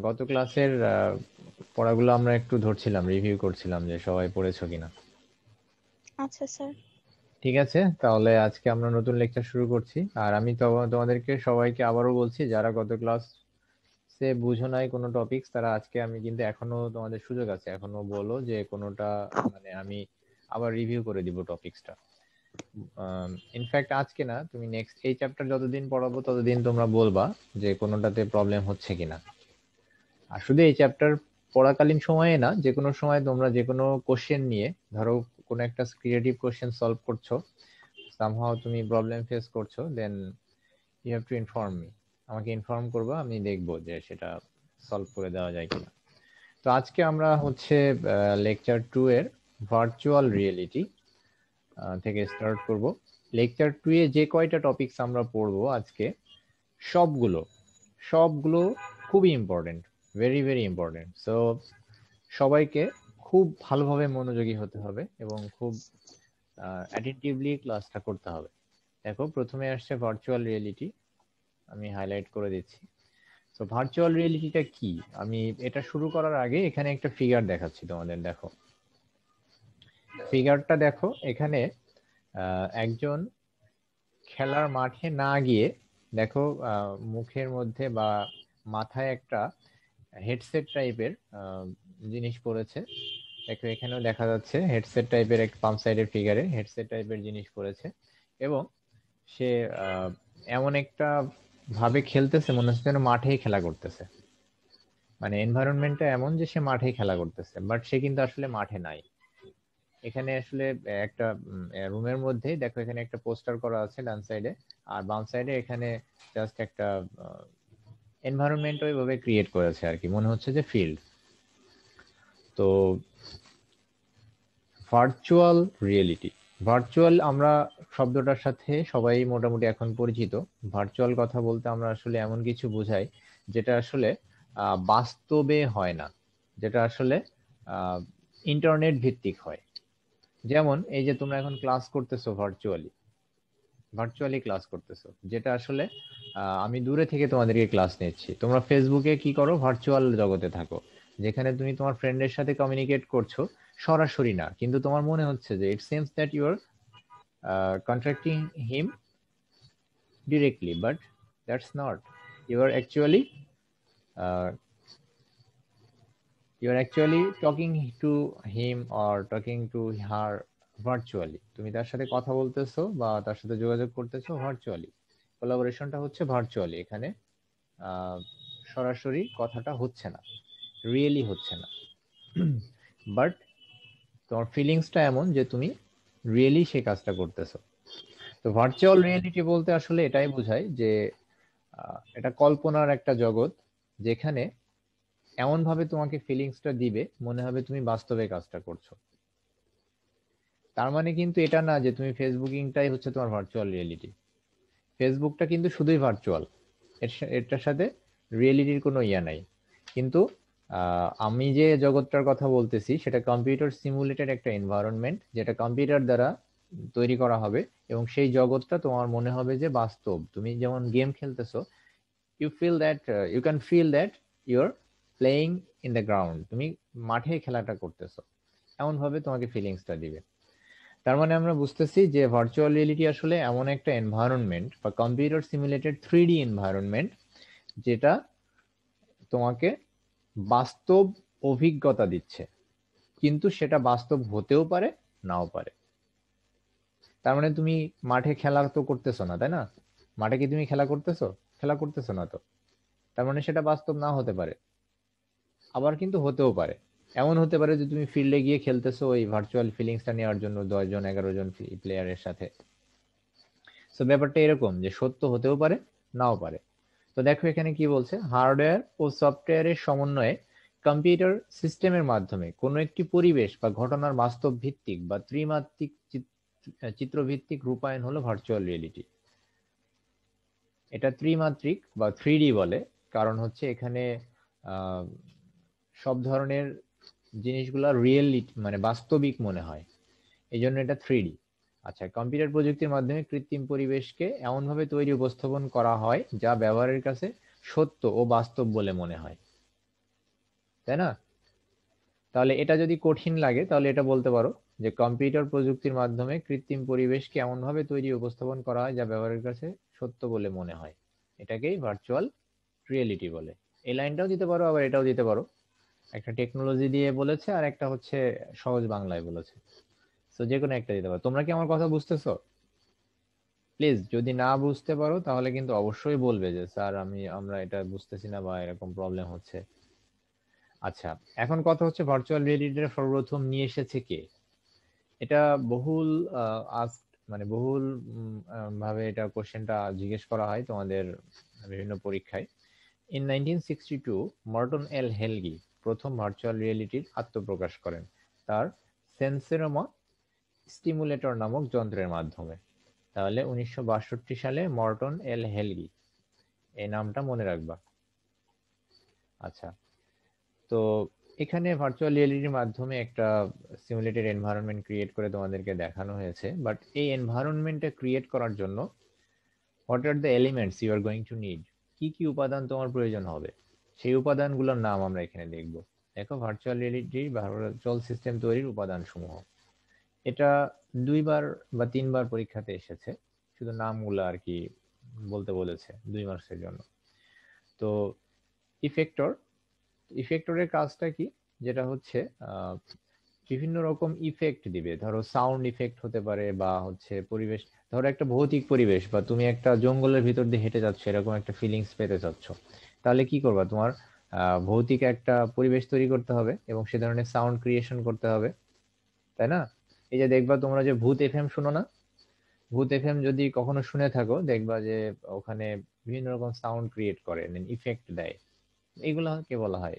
গত ক্লাসের পড়াগুলো আমরা একটু ধরছিলাম, রিভিউ করছিলাম যে সবাই পড়েছো কিনা। আচ্ছা স্যার। ঠিক আছে, তাহলে আজকে আমরা নতুন লেকচার শুরু করছি। আর আমি তো তোমাদেরকে সবাইকে আবারও বলছি, যারা গত ক্লাসে বুঝো নাই কোনো টপিকস, তারা আজকে আমি কিন্তু এখনো তোমাদের সুযোগ আছে, এখনো বলো যে কোনোটা, মানে আমি আবার রিভিউ করে দিব টপিকসটা। ইনফ্যাক্ট আজকে না, তুমি নেক্সট এই চ্যাপ্টার যতদিন পড়াবো ততদিন তোমরা বলবা যে কোনোটাতে প্রবলেম হচ্ছে কিনা। আর শুধু এই চ্যাপ্টার পড়াকালীন সময়ে না, যে কোনো সময় তোমরা যে কোনো কোশ্চেন নিয়ে, ধরো কোনো একটা ক্রিয়েটিভ কোশ্চেন সলভ করছো, সামহাও তুমি প্রবলেম ফেস করছো, then you have to inform me, আমাকে ইনফর্ম করবা, আমি দেখবো যে সেটা সলভ করে দেওয়া যায় কিনা। তো আজকে আমরা হচ্ছে লেকচার 2 এর ভার্চুয়াল রিয়েলিটি থেকে স্টার্ট করব। লেকচার 2 এ যে কয়টা টপিকস আমরা পড়বো আজকে, সবগুলো খুবই important, very very important. So সবাইকে খুব ভালোভাবে মনোযোগী হতে হবে এবং খুব অ্যাটেন্টিভলি ক্লাসটা করতে হবে। দেখো, প্রথমে আসছে ভার্চুয়াল রিয়েলিটি, আমি হাইলাইট করে দিচ্ছি। তো ভার্চুয়াল রিয়েলিটিটা কি, আমি এটা শুরু করার আগে এখানে একটা ফিগার দেখাচ্ছি তোমাদের। দেখো ফিগারটা, দেখো এখানে একজন খেলার মাঠে না গিয়ে, দেখো মুখের মধ্যে বা মাথায় একটা হেডসেট টাইপের জিনিস পড়েছে। দেখো এখানেও দেখা যাচ্ছে হেডসেট টাইপের, এক বাম সাইডের ফিগারে হেডসেট টাইপের জিনিস পড়েছে, এবং সে এমন একটা ভাবে খেলতেছে, মনে হচ্ছে যেন মাঠেই খেলা করতেছে। মানে এনভায়রনমেন্টটা এমন যে সে মাঠেই খেলা করতেছে, বাট সে কিন্তু আসলে মাঠে নাই। এখানে আসলে একটা রুমের মধ্যেই দেখো, এখানে একটা পোস্টার করা আছে ডান সাইডে, আর বাম সাইডে এখানে জাস্ট একটা এনভায়রনমেন্ট ওইভাবে ক্রিয়েট করেছে আর কি, মনে হচ্ছে যে ফিল্ড। তো ভার্চুয়াল রিয়েলিটি, ভার্চুয়াল আমরা শব্দটার সাথে সবাই মোটামুটি এখন পরিচিত। ভার্চুয়াল কথা বলতে আমরা আসলে এমন কিছু বোঝাই যেটা আসলে বাস্তবে হয় না, যেটা আসলে ইন্টারনেট ভিত্তিক হয়। যেমন এই যে তোমরা এখন ক্লাস করতেছো ভার্চুয়ালি ক্লাস করতেছো, যেটা আসলে আমি দূরে থেকে তোমাদেরকে ক্লাস নিচ্ছি। তোমরা ফেসবুকে কি করো, ভার্চুয়াল জগতে থাকো, যেখানে তুমি তোমার ফ্রেন্ডের সাথে কমিউনিকেট করছো সরাসরি না, কিন্তু তোমার মনে হচ্ছে যে it seems that you are contacting him directly, but that's not. You are actually talking to him or talking to her virtually, তুমি তার সাথে কথা বলতেছো বা তার সাথে যোগাযোগ করতেছো ভার্চুয়ালি। কোলাবোরেশনটা হচ্ছে ভার্চুয়ালি, এখানে সরাসরি কথাটা হচ্ছে না, রিয়েলি হচ্ছে না, বাট তোমার ফিলিংসটা এমন যে তুমি রিয়েলি সেই কাজটা করতেছো। তো ভার্চুয়াল রিয়েলিটি বলতে আসলে এটাই বোঝায় যে এটা কল্পনার একটা জগৎ, যেখানে এমন ভাবে তোমাকে ফিলিংসটা দিবে মনে হবে তুমি বাস্তবে কাজটা করছো। তার মানে কিন্তু এটা না যে তুমি ফেসবুকিংটাই হচ্ছে তোমার ভার্চুয়াল রিয়েলিটি। ফেসবুকটা কিন্তু শুধুই ভার্চুয়াল, এটার সাথে রিয়েলিটির কোনো ইয়া নাই। কিন্তু আমি যে জগৎটার কথা বলতেছি সেটা কম্পিউটার সিমুলেটেড একটা এনভায়রনমেন্ট, যেটা কম্পিউটার দ্বারা তৈরি করা হবে, এবং সেই জগৎটা তোমার মনে হবে যে বাস্তব। তুমি যেমন game খেলতেছো, you can feel that you're playing in the ground, তুমি মাঠে খেলাটা করতেছো, এমন ভাবে তোমাকে ফিলিংসটা দিবে। তার মানে আমরা বুঝতেছি যে ভার্চুয়াল রিয়েলিটি আসলে এমন একটা এনভায়রনমেন্ট বা কম্পিউটার সিমুলেটেড 3D এনভায়রনমেন্ট, যেটা তোমাকে বাস্তব অভিজ্ঞতা দিচ্ছে, কিন্তু সেটা বাস্তব হতেও পারে নাও পারে। তার মানে তুমি মাঠে খেলা তো করতেছো না, তাই না? মাঠে কি তুমি খেলা করতেছো? খেলা করতেছো না তো। তার মানে সেটা বাস্তব না হতে পারে, আবার কিন্তু হতেও পারে। এমন হতে পারে যে তুমি ফিল্ডে গিয়ে খেলতেছো ওই ভার্চুয়াল ফিলিংসটা নেওয়ার জন্য 10 জন 11 জন প্লেয়ারের সাথে। সো ব্যাপারটা এরকম যে সত্য হতেও পারে নাও পারে। তো দেখো এখানে কি বলছে, হার্ডওয়্যার ও সফটওয়্যারের সমন্বয়ে কম্পিউটার সিস্টেমের মাধ্যমে কোনো একটি পরিবেশ বা ঘটনার বাস্তব ভিত্তিক বা ত্রিমাত্রিক চিত্রভিত্তিক রূপায়ণ হলো ভার্চুয়াল রিয়েলিটি। এটা ত্রিমাত্রিক বা 3D বলে, কারণ হচ্ছে এখানে সব ধরনের জিনিসগুলা রিয়েলিটি মানে বাস্তবিক মনে হয়, এই জন্য এটা 3D। আচ্ছা, কম্পিউটার প্রযুক্তির মাধ্যমে কৃত্রিম পরিবেশকে এমনভাবে তৈরি উপস্থাপন করা হয় যা ব্যবহারের কাছে সত্য ও বাস্তব বলে মনে হয়, তাই না? তাহলে এটা যদি কঠিন লাগে তাহলে এটা বলতে পারো যে কম্পিউটার প্রযুক্তির মাধ্যমে কৃত্রিম পরিবেশকে এমনভাবে তৈরি উপস্থাপন করা হয় যা ব্যবহারের কাছে সত্য বলে মনে হয়, এটাকেই ভার্চুয়াল রিয়েলিটি বলে। এই লাইনটাও দিতে পারো, আবার এটাও দিতে পারো। একটা টেকনোলজি দিয়ে বলেছে আর একটা হচ্ছে সহজ বাংলায় বলেছে, তো যে কোনো একটা দিতে পারো। তোমরা কি আমার কথা বুঝতেছো? প্লিজ যদি না বুঝতে পারো তাহলে কিন্তু অবশ্যই বলবে যে স্যার আমরা এটা বুঝতেছি না বা এরকম প্রবলেম হচ্ছে। আচ্ছা, এখন কথা হচ্ছে ভার্চুয়াল রিয়েলিটিটা সর্বপ্রথম নিয়ে এসেছে কে? এটা বহুল মানে বহুল ভাবে এটা কোশ্চেনটা জিজ্ঞেস করা হয় তোমাদের বিভিন্ন পরীক্ষায়। ইন 1962 মর্টন এল হেলগি প্রথম ভার্চুয়াল রিয়েলিটির আত্মপ্রকাশ করেন তার সেন্সেরোমা স্টিমুলেটর নামক যন্ত্রের মাধ্যমে। তাহলে 1962 সালে মর্টন এল হেলগি, এই নামটা মনে রাখবা। আচ্ছা, তো এখানে ভার্চুয়াল রিয়েলিটির মাধ্যমে একটা সিমুলেটেড এনভায়রনমেন্ট ক্রিয়েট করে তোমাদেরকে দেখানো হয়েছে, বাট এই এনভায়রনমেন্টটা ক্রিয়েট করার জন্য what are the elements you are going to need, কি কি উপাদান তোমার প্রয়োজন হবে, সেই উপাদানগুলোর নাম আমরা এখানে দেখব। দেখো, ভার্চুয়াল রিয়েলিটি বা ভার্চুয়াল সিস্টেম তৈরির উপাদান সমূহ, এটা 2বার বা 3বার পরীক্ষাতে এসেছে, শুধু নামগুলো আর কি বলতে বলেছে 2 মার্কসের জন্য। তো ইফেক্টরের কাজটা কি, যেটা হচ্ছে বিভিন্ন রকম ইফেক্ট দিবে। ধরো সাউন্ড ইফেক্ট হতে পারে, বা হচ্ছে পরিবেশ, ধরো একটা ভৌতিক পরিবেশ বা তুমি একটা জঙ্গলের ভিতর দিয়ে হেঁটে যাচ্ছ, এরকম একটা ফিলিংস পেতে চাচ্ছ, তাহলে কি করবা? তোমার ভৌতিক একটা পরিবেশ তৈরি করতে হবে এবং সে ধরনের সাউন্ড ক্রিয়েশন করতে হবে, তাই না? এই যে দেখবা তোমরা যে ভূত এফএম শুনো না, ভূত এফএম যদি কখনো শুনে থাকো দেখবা যে ওখানে বিভিন্ন রকম সাউন্ড ক্রিয়েট করে, ইফেক্ট দেয়, এগুলোকে বলা হয়।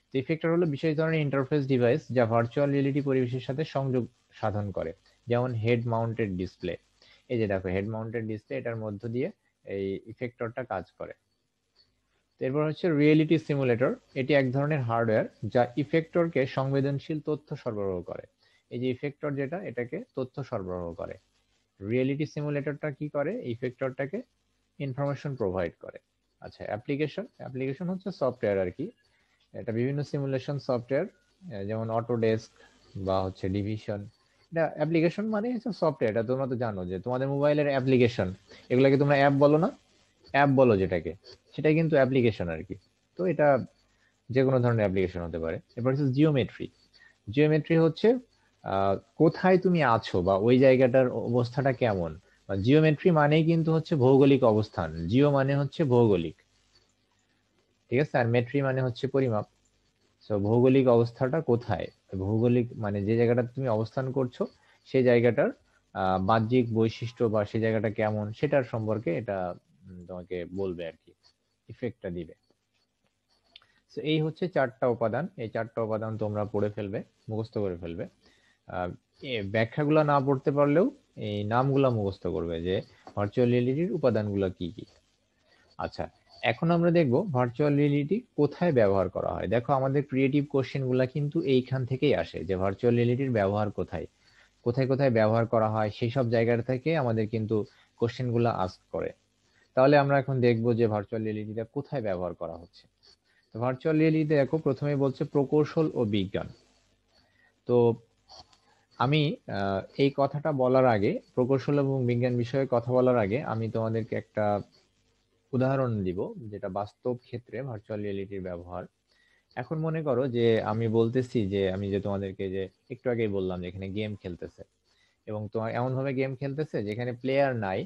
তো ইফেক্টর হলো বিশেষ ধরনের ইন্টারফেস ডিভাইস যা ভার্চুয়াল রিয়েলিটি পরিবেশের সাথে সংযোগ সাধন করে, যেমন হেড মাউন্টেড ডিসপ্লে। এই যে দেখো হেড মাউন্টেড ডিসপ্লে, এটার মধ্য দিয়ে এই ইফেক্টরটা কাজ করে। এরপর হচ্ছে রিয়েলিটি সিমুলেটর, এটি এক ধরনের হার্ডওয়্যার যা ইফেক্টরকে সংবেদনশীল তথ্য সরবরাহ করে। এই যে ইফেক্টর যেটা, এটাকে তথ্য সরবরাহ করে। রিয়েলিটি সিমুলেটরটা কি করে? ইফেক্টরটাকে ইনফরমেশন প্রোভাইড করে। আচ্ছা, অ্যাপ্লিকেশন হচ্ছে সফটওয়্যার আর কি। এটা বিভিন্ন সিমুলেশন সফটওয়্যার, যেমন অটোডেস্ক বা হচ্ছে ডিভিশন। এটা অ্যাপ্লিকেশন মানে হচ্ছে সফটওয়্যার, এটা তোমরা তো জানো যে তোমাদের মোবাইলের অ্যাপ্লিকেশন, এগুলাকে তোমরা অ্যাপ বলো না? অ্যাপ বলো যেটাকে, সেটাই কিন্তু অ্যাপ্লিকেশন আর কি। তো এটা যে কোনো ধরনের অ্যাপ্লিকেশন হতে পারে। এরপর হচ্ছে জিওমেট্রি হচ্ছে কোথায় তুমি আছো বা ওই জায়গাটার অবস্থাটা কেমন। জিওমেট্রি মানেই কিন্তু হচ্ছে ভৌগোলিক অবস্থান, জিও মানে হচ্ছে ভৌগোলিক, ঠিক আছে, আর মেট্রি মানে হচ্ছে পরিমাপ। সো ভৌগোলিক অবস্থাটা কোথায়, ভৌগোলিক মানে যে জায়গাটা তুমি অবস্থান করছো সেই জায়গাটার বাহ্যিক বৈশিষ্ট্য বা সেই জায়গাটা কেমন সেটার সম্পর্কে এটা তোমাকে বলবে আর কি, ইফেক্টটা দিবে। তো এই হচ্ছে 4টা উপাদান, এই 4টা উপাদান তোমরা পড়ে ফেলবে, মুখস্থ করে ফেলবে। ব্যাখ্যাগুলো না পড়তে পারলেও এই নামগুলা মুখস্থ করবে যে ভার্চুয়াল রিয়েলিটির উপাদানগুলো কি কি। আচ্ছা, এখন আমরা দেখব ভার্চুয়াল রিয়েলিটি কোথায় ব্যবহার করা হয়। দেখো আমাদের ক্রিয়েটিভ কোশ্চেন গুলা কিন্তু এইখান থেকেই আসে, যে ভার্চুয়াল রিয়েলিটির ব্যবহার কোথায় কোথায় কোথায় ব্যবহার করা হয়, সেই সব জায়গা থেকে আমাদের কিন্তু কোশ্চেন গুলা আস্ক করে। তাহলে আমরা এখন দেখব যে ভার্চুয়াল রিয়েলিটিটা কোথায় ব্যবহার করা হচ্ছে। তো ভার্চুয়াল রিয়েলিটি দেখো প্রথমে বলছে প্রকৌশল ও বিজ্ঞান। তো আমি এই কথাটা বলার আগে, প্রকৌশল এবং বিজ্ঞান বিষয়ে কথা বলার আগে আমি তোমাদেরকে একটা উদাহরণ দিব যেটা বাস্তব ক্ষেত্রে ভার্চুয়াল রিয়েলিটির ব্যবহার। এখন মনে করো যে আমি বলতেছি যে আমি যে তোমাদেরকে যে একটু আগেই বললাম যে এখানে গেম খেলতেছে, এবং তোমার এমন ভাবে গেম খেলতেছে যেখানে প্লেয়ার নাই,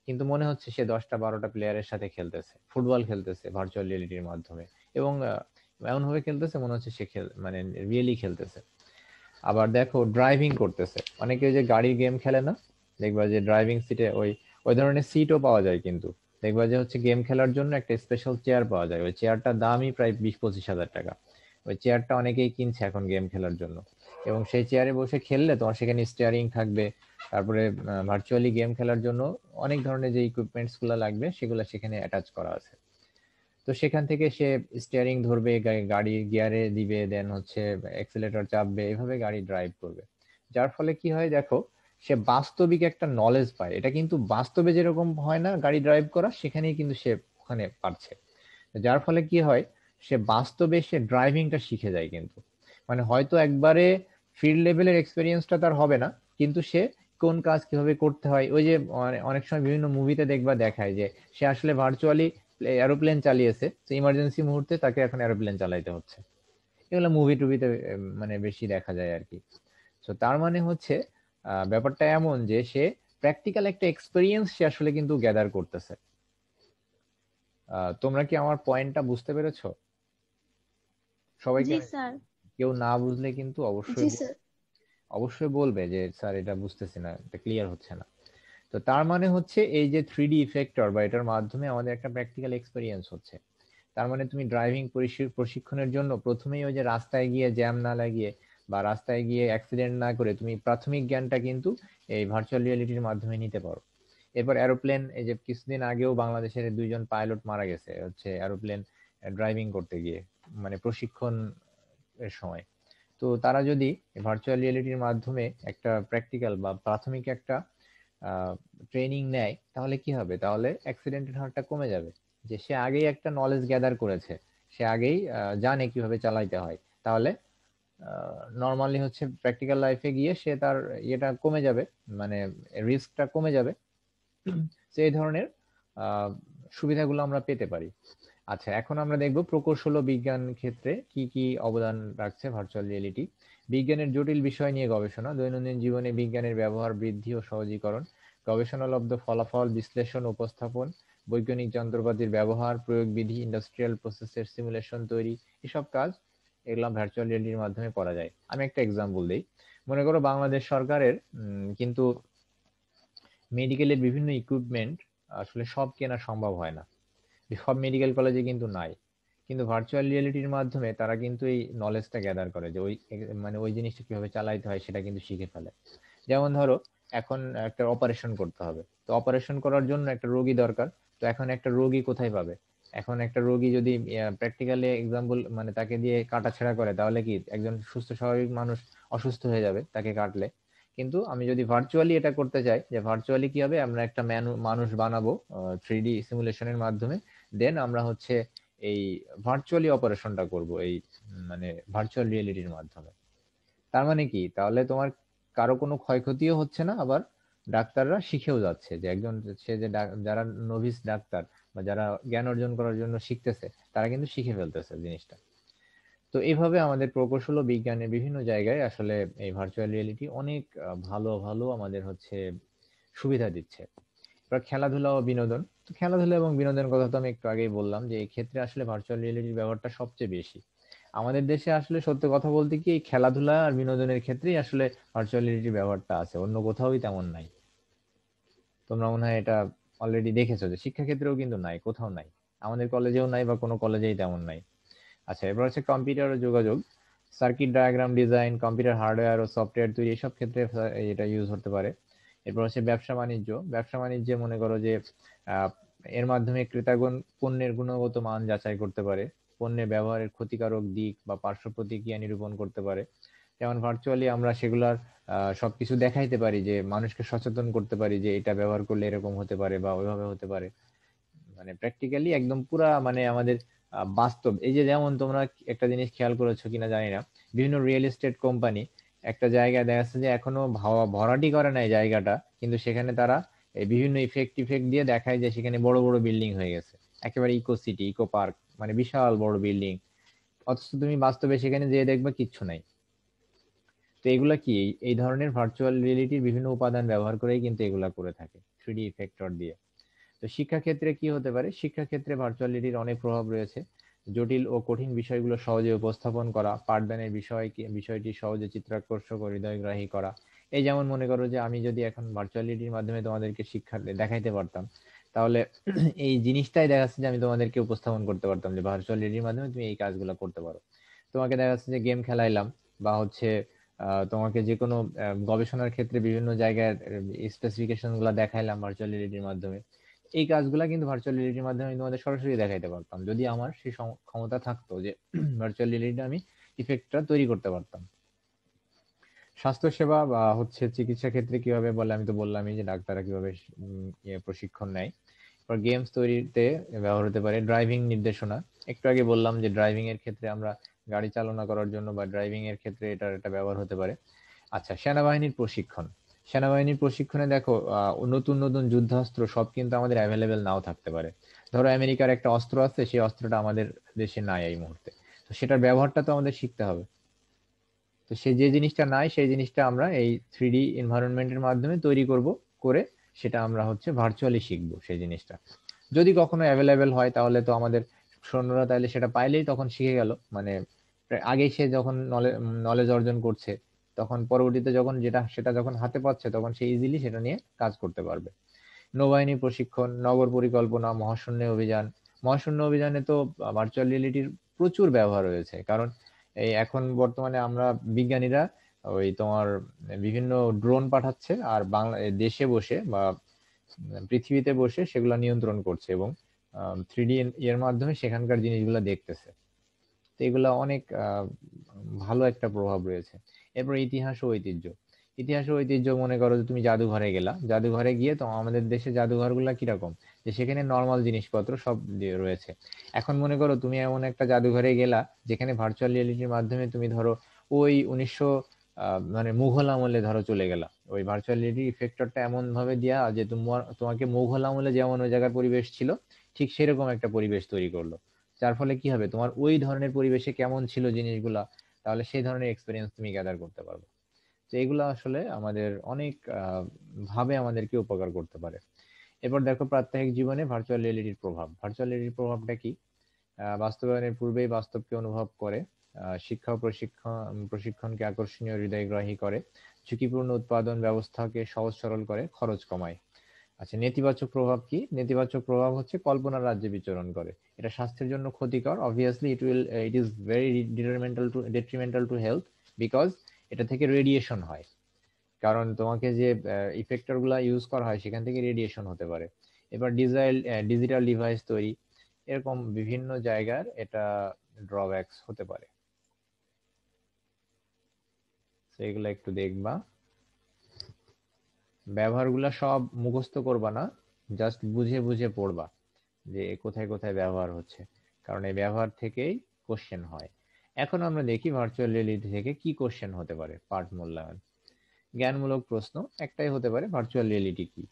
কিন্তু মনে হচ্ছে সে 10টা-12টা প্লেয়ারের সাথে খেলতেছে, ফুটবল খেলতেছে ভার্চুয়াল রিয়েলিটির মাধ্যমে, এবং এমন ভাবে খেলতেছে মনে হচ্ছে সে মানে রিয়েলি খেলতেছে। আবার দেখো ড্রাইভিং করতেছে, অনেকে ওই যে গাড়ির গেম খেলে না, দেখবা যে ড্রাইভিং সিটে ওই ওই ধরনের সিটও পাওয়া যায়, কিন্তু দেখবা যে হচ্ছে গেম খেলার জন্য একটা স্পেশাল চেয়ার পাওয়া যায়, ওই চেয়ারটার দামই প্রায় 20-25 হাজার টাকা। ওই চেয়ারটা অনেকেই কিনছে এখন গেম খেলার জন্য, এবং সেই চেয়ারে বসে খেললে তোমার সেখানে স্টিয়ারিং থাকবে। তারপরে ভার্চুয়ালি গেম খেলার জন্য অনেক ধরনের যে ইকুইপমেন্টস গুলো লাগবে সেগুলো সেখানে অ্যাটাচ করা আছে। তো সেখান থেকে সে স্টিয়ারিং ধরবে, গাড়ি গিয়ারে দিবে, দেন হচ্ছে অ্যাক্সিলারেটর চাপবে, এভাবে গাড়ি ড্রাইভ করবে। যার ফলে কি হয় দেখো, সে বাস্তবিক একটা নলেজ পায়। এটা কিন্তু বাস্তবে যেরকম হয় না গাড়ি ড্রাইভ করা, সেখানেই কিন্তু সে ওখানে পারছে। যার ফলে কি হয়, সে বাস্তবে সে ড্রাইভিংটা শিখে যায় কিন্তু, মানে হয়তো একবারে ফিল্ড লেভেলের এক্সপেরিয়েন্সটা তার হবে না, কিন্তু সে কোন কাজ কিভাবে করতে হয়, ওই যে অনেক সময় বিভিন্ন মুভিতে দেখবা দেখায় যে সে আসলে ভার্চুয়ালি এরোপ্লেন চালিয়েছে, তো ইমার্জেন্সি মুহূর্তে তাকে এখন এরোপ্লেন চালাইতে হচ্ছে। এগুলো মুভি টুভিতে মানে বেশি দেখা যায় আর কি। তো তার মানে হচ্ছে ব্যাপারটা এমন যে সে প্র্যাকটিক্যাল একটা এক্সপেরিয়েন্স সে আসলে কিন্তু গ্যাদার করতেছে। তোমরা কি আমার পয়েন্টটা বুঝতে পেরেছো? সবাইকে জি আমি- স্যার। কেউ না বুঝলে কিন্তু জি স্যার। অবশ্যই বলবে যে স্যার এটা বুঝতেছি না, এটা ক্লিয়ার হচ্ছে না। তো তার মানে হচ্ছে এই যে 3D ইফেক্টর বা এটার মাধ্যমে আমাদের একটা প্র্যাকটিক্যাল এক্সপেরিয়েন্স হচ্ছে। তার মানে তুমি ড্রাইভিং প্রশিক্ষণের জন্য প্রথমেই ওই যে রাস্তায় গিয়ে জ্যাম না লাগিয়ে বা রাস্তায় গিয়ে অ্যাক্সিডেন্ট না করে তুমি প্রাথমিক জ্ঞানটা কিন্তু এই ভার্চুয়াল রিয়েলিটির মাধ্যমে নিতে পারো। এরপর এরোপ্লেন, এই যে কিছুদিন আগেও বাংলাদেশের 2জন পাইলট মারা গেছে হচ্ছে এরোপ্লেন ড্রাইভিং করতে গিয়ে, মানে প্রশিক্ষণ এর সময়। তো তারা যদি ভার্চুয়াল রিয়েলিটির মাধ্যমে একটা প্র্যাকটিক্যাল বা প্রাথমিক একটা ট্রেনিং নেয়, তাহলে কি হবে, তাহলে অ্যাক্সিডেন্টের হারটা কমে যাবে। যে সে আগেই একটা নলেজ গ্যাদার করেছে, সে আগেই জানে কিভাবে চালাইতে হয়, তাহলে নর্মালি হচ্ছে প্র্যাকটিক্যাল লাইফে গিয়ে সে তার ইয়েটা কমে যাবে, মানে রিস্কটা কমে যাবে। তো এই ধরনের আহ, সুবিধাগুলো আমরা পেতে পারি। আচ্ছা, এখন আমরা দেখব প্রকৌশল ও বিজ্ঞান ক্ষেত্রে কি কি অবদান রাখছে ভার্চুয়াল রিয়েলিটি। বিজ্ঞানের জটিল বিষয় নিয়ে গবেষণা, দৈনন্দিন জীবনে বিজ্ঞানের ব্যবহার বৃদ্ধি ও সহজীকরণ, গবেষণালব্ধ ফলাফল বিশ্লেষণ উপস্থাপন, বৈজ্ঞানিক যন্ত্রপাতির ব্যবহার, প্রয়োগবিধি, ইন্ডাস্ট্রিয়াল প্রসেসের সিমুলেশন তৈরি, এসব কাজ এগুলো ভার্চুয়াল রিয়েলিটির মাধ্যমে করা যায়। আমি একটা এক্সাম্পল দিই। মনে করো বাংলাদেশ সরকারের কিন্তু মেডিকেলের বিভিন্ন ইকুইপমেন্ট আসলে সব কেনা সম্ভব হয় না, সব মেডিকেল কলেজে কিন্তু নাই। কিন্তু ভার্চুয়াল রিয়েলিটির মাধ্যমে তারা কিন্তু এই নলেজটা গ্যাদার করে যে ওই মানে ওই জিনিসটা কিভাবে চালাইতে হয় সেটা কিন্তু শিখে ফেলে। যেমন ধরো এখন একটা অপারেশন করতে হবে, তো অপারেশন করার জন্য একটা রোগী দরকার। তো এখন একটা রোগী কোথায় পাবে? এখন একটা রোগী যদি প্র্যাকটিক্যালি এক্সাম্পল মানে তাকে দিয়ে কাটাছেঁড়া করে, তাহলে কি একজন সুস্থ স্বাভাবিক মানুষ অসুস্থ হয়ে যাবে তাকে কাটলে। কিন্তু আমি যদি ভার্চুয়ালি এটা করতে চাই, যে ভার্চুয়ালি কি হবে, আমরা একটা মানুষ বানাবো 3D সিমুলেশনের মাধ্যমে, দেন আমরা হচ্ছে এই ভার্চুয়ালি অপারেশনটা করব এই মানে ভার্চুয়াল রিয়েলিটির মাধ্যমে। তার মানে কি, তাহলে তোমার কারো কোনো ক্ষয়ক্ষতিও হচ্ছে না, আবার ডাক্তাররা শিখেও যাচ্ছে, যে একজন সে যে যারা নভিস ডাক্তার বা যারা জ্ঞান অর্জন করার জন্য শিখতেছে, তারা কিন্তু শিখে ফেলতেছে জিনিসটা। তো এইভাবে আমাদের প্রকৌশল ও বিজ্ঞানের বিভিন্ন জায়গায় আসলে এই ভার্চুয়াল রিয়েলিটি অনেক ভালো ভালো আমাদের হচ্ছে সুবিধা দিচ্ছে। এবার খেলাধুলা ও বিনোদন। তো খেলাধুলা এবং বিনোদনের কথা তো আমি একটু আগেই বললাম যে এই ক্ষেত্রে আসলে ভার্চুয়াল রিয়েলিটির ব্যবহারটা সবচেয়ে বেশি। আমাদের দেশে আসলে সত্য কথা বলতে কি এই খেলাধুলা আর বিনোদনের ক্ষেত্রেই আসলে ভার্চুয়াল রিয়েলিটির ব্যবহারটা আছে, অন্য কোথাওই তেমন নাই। তোমরা মনে হয় এটা অলরেডি দেখেছো যে শিক্ষাক্ষেত্রেও কিন্তু নাই, কোথাও নাই, আমাদের কলেজেও নাই বা কোনো কলেজেই তেমন নাই। আচ্ছা, এবার হচ্ছে কম্পিউটার ও যোগাযোগ, circuit diagram design, computer hardware ও সফটওয়্যার তৈরি, এসব ক্ষেত্রে এটা ইউজ হতে পারে। এরপর হচ্ছে ব্যবসা বাণিজ্য। ব্যবসা বাণিজ্যে মনে করো যে আহ, এর মাধ্যমে ক্রেতাগণ পণ্যের গুণগত মান যাচাই করতে পারে, পণ্যের ব্যবহারের ক্ষতিকারক দিক বা পার্শ্ব প্রতিক্রিয়া নিরূপণ করতে পারে। যেমন ভার্চুয়ালি আমরা সেগুলার সবকিছু দেখাইতে পারি, যে মানুষকে সচেতন করতে পারি যে এটা ব্যবহার করলে এরকম হতে পারে বা ওইভাবে হতে পারে। মানে প্র্যাকটিক্যালি একদম পুরা মানে আমাদের বাস্তব। এই যে যেমন তোমরা একটা জিনিস খেয়াল করেছো কিনা জানি না, বিভিন্ন রিয়েল এস্টেট কোম্পানি একটা জায়গায় দেখা যাচ্ছে যে এখনো ভরাটি করে নাই জায়গাটা, কিন্তু সেখানে তারা এই বিভিন্ন ইফেক্ট টিফেক্ট দিয়ে দেখায় যে সেখানে বড় বড় বিল্ডিং হয়ে গেছে, একেবারে ইকো সিটি, ইকো পার্ক, মানে বিশাল বড় বিল্ডিং। অথচ তুমি বাস্তবে সেখানে যেয়ে দেখবে কিচ্ছু নাই। তো এগুলা কি এই ধরনের ভার্চুয়াল রিয়েলিটির বিভিন্ন উপাদান ব্যবহার করেই কিন্তু এগুলা করে থাকে, 3D ইফেক্টর দিয়ে। তো শিক্ষাক্ষেত্রে কি হতে পারে? শিক্ষাক্ষেত্রে ভার্চুয়ালিটির অনেক প্রভাব রয়েছে। জটিল ও কঠিন বিষয়গুলো সহজে উপস্থাপন করা, পাঠদানের বিষয়টি সহজে চিত্রাকর্ষক ও হৃদয়গ্রাহী করা। এই যেমন মনে করো যে আমি যদি এখন ভার্চুয়ালিটির মাধ্যমে তোমাদেরকে শিক্ষা দেখাইতে পারতাম, তাহলে এই জিনিসটাই দেখা যাচ্ছে যে আমি তোমাদেরকে উপস্থাপন করতে পারতাম যে ভার্চুয়ালিটির মাধ্যমে তুমি এই কাজগুলো করতে পারো। তোমাকে দেখা যাচ্ছে যে গেম খেলাইলাম, বা হচ্ছে তোমাকে যে কোনো গবেষণার ক্ষেত্রে বিভিন্ন জায়গায় স্পেসিফিকেশন গুলা দেখাইলাম ভার্চুয়াল রিয়েলিটির মাধ্যমে। এই কাজগুলা কিন্তু ভার্চুয়াল রিয়েলিটির মাধ্যমে আমি তোমাদের সরাসরি দেখাইতে পারতাম, যদি আমার সেই ক্ষমতা থাকতো যে ভার্চুয়াল রিয়েলিটি আমি ইফেক্টটা তৈরি করতে পারতাম। স্বাস্থ্যসেবা বা হচ্ছে চিকিৎসা ক্ষেত্রে কিভাবে বলে, আমি তো বললামই যে ডাক্তাররা কিভাবে প্রশিক্ষণ নেয়। এবার গেমস তৈরিতে ব্যবহার হতে পারে। ড্রাইভিং নির্দেশনা, একটু আগে বললাম যে ড্রাইভিং এর ক্ষেত্রে আমরা গাড়ি চালনা করার জন্য বা ড্রাইভিং এর ক্ষেত্রে এটার একটা ব্যবহার হতে পারে। আচ্ছা, সেনাবাহিনীর প্রশিক্ষণ। সেনাবাহিনীর প্রশিক্ষণে দেখো নতুন নতুন যুদ্ধাস্ত্র সব কিন্তু আমাদের অ্যাভেলেবেল নাও থাকতে পারে। ধরো আমেরিকার একটা অস্ত্র আছে, সেই অস্ত্রটা আমাদের দেশে নাই এই মুহূর্তে, তো সেটার ব্যবহারটা তো আমাদের শিখতে হবে। তো সেই যে জিনিসটা নাই সেই জিনিসটা আমরা এই 3D এনভায়রনমেন্টের মাধ্যমে তৈরি করব, করে সেটা আমরা হচ্ছে ভার্চুয়ালি শিখবো সেই জিনিসটা। যদি কখনো অ্যাভেলেবেল হয় তাহলে তো আমাদের সৈন্যরা তাহলে সেটা পাইলেই তখন শিখে গেল, মানে আগেই সে যখন নলেজ অর্জন করছে, তখন পরবর্তীতে যখন সেটা যখন হাতে পাচ্ছে তখন সে ইজিলি সেটা নিয়ে কাজ করতে পারবে। নৌবাহিনী প্রশিক্ষণ, নগর পরিকল্পনা, মহাশূন্য অভিযান। মহাশূন্য অভিযানে তো ভার্চুয়াল রিয়েলিটির প্রচুর ব্যবহার রয়েছে, কারণ এই এখন বর্তমানে আমরা বিজ্ঞানীরা ওই তোমার বিভিন্ন ড্রোন পাঠাচ্ছে আর দেশে বসে বা পৃথিবীতে বসে সেগুলা নিয়ন্ত্রণ করছে, এবং 3D এর মাধ্যমে সেখানকার জিনিসগুলো দেখতেছে। তো এগুলা অনেক ভালো একটা প্রভাব রয়েছে। এরপর ইতিহাস ও ঐতিহ্য। ইতিহাস ও ঐতিহ্য, মনে করো যে তুমি জাদুঘরে গেলা, জাদুঘরে গিয়ে তো আমাদের দেশে জাদুঘরগুলা কিরকম, যে সেখানে নর্মাল জিনিসপত্র সব রয়েছে। এখন মনে করো তুমি এমন একটা জাদুঘরে গেলা যেখানে ভার্চুয়াল রিয়েলিটির মাধ্যমে তুমি ধরো ওই 1900 মানে মুঘল আমলে ধরো চলে গেলা, ওই ভার্চুয়াল রিয়েলিটি ইফেক্টরটা এমন ভাবে দেয়া যে তোমাকে মুঘল আমলে যেমন ওই জায়গার পরিবেশ ছিল ঠিক সেরকম একটা পরিবেশ তৈরি করলো। যার ফলে কি হবে, তোমার ওই ধরনের পরিবেশে কেমন ছিল জিনিসগুলা, তাহলে সেই ধরনের এক্সপিরিয়েন্স তুমি গ্যাদার করতে পারবে। তো এগুলো আসলে আমাদের অনেক ভাবে আমাদেরকে উপকার করতে পারে। এরপর দেখো প্রাত্যহিক জীবনে ভার্চুয়াল রিয়েলিটির প্রভাব। ভার্চুয়াল রিয়েলিটির প্রভাবটা কি? বাস্তবায়নের পূর্বেই বাস্তবকে অনুভব করে, শিক্ষা ও প্রশিক্ষণকে আকর্ষণীয় হৃদয়গ্রাহী করে, ঝুঁকিপূর্ণ উৎপাদন ব্যবস্থাকে সহজ সরল করে, খরচ কমায়। আচ্ছা, নেতিবাচক প্রভাব কি? নেতিবাচক প্রভাব হচ্ছে কল্পনার রাজ্যে বিচরণ করে। এটা স্বাস্থ্যের জন্য ক্ষতিকর। Obviously it is very ডিট্রিমেন্টাল to health, because এটা থেকে রেডিয়েশন হয়। কারণ তোমাকে যে ইফেক্টর গুলা ইউজ করা হয় সেখান থেকে রেডিয়েশন হতে পারে। এবার ডিজিটাল ডিভাইস তৈরি, এরকম বিভিন্ন জায়গার এটা ড্রব্যাকস হতে পারে। তো এগুলো একটু দেখবা, ব্যবহারগুলো সব মুখস্থ করবা না, জাস্ট বুঝে বুঝে পড়বা যে কোথায় কোথায় ব্যবহার হচ্ছে, কারণ এই ব্যবহার থেকেই কোশ্চেন হয়। এখন আমরা দেখি ভার্চুয়াল রিয়েলিটি থেকে কি কোশ্চেন হতে পারে। পাঠ মূল্যায়ন, জ্ঞানমূলক প্রশ্ন একটাই হতে পারে, ভার্চুয়াল রিয়েলিটি কি?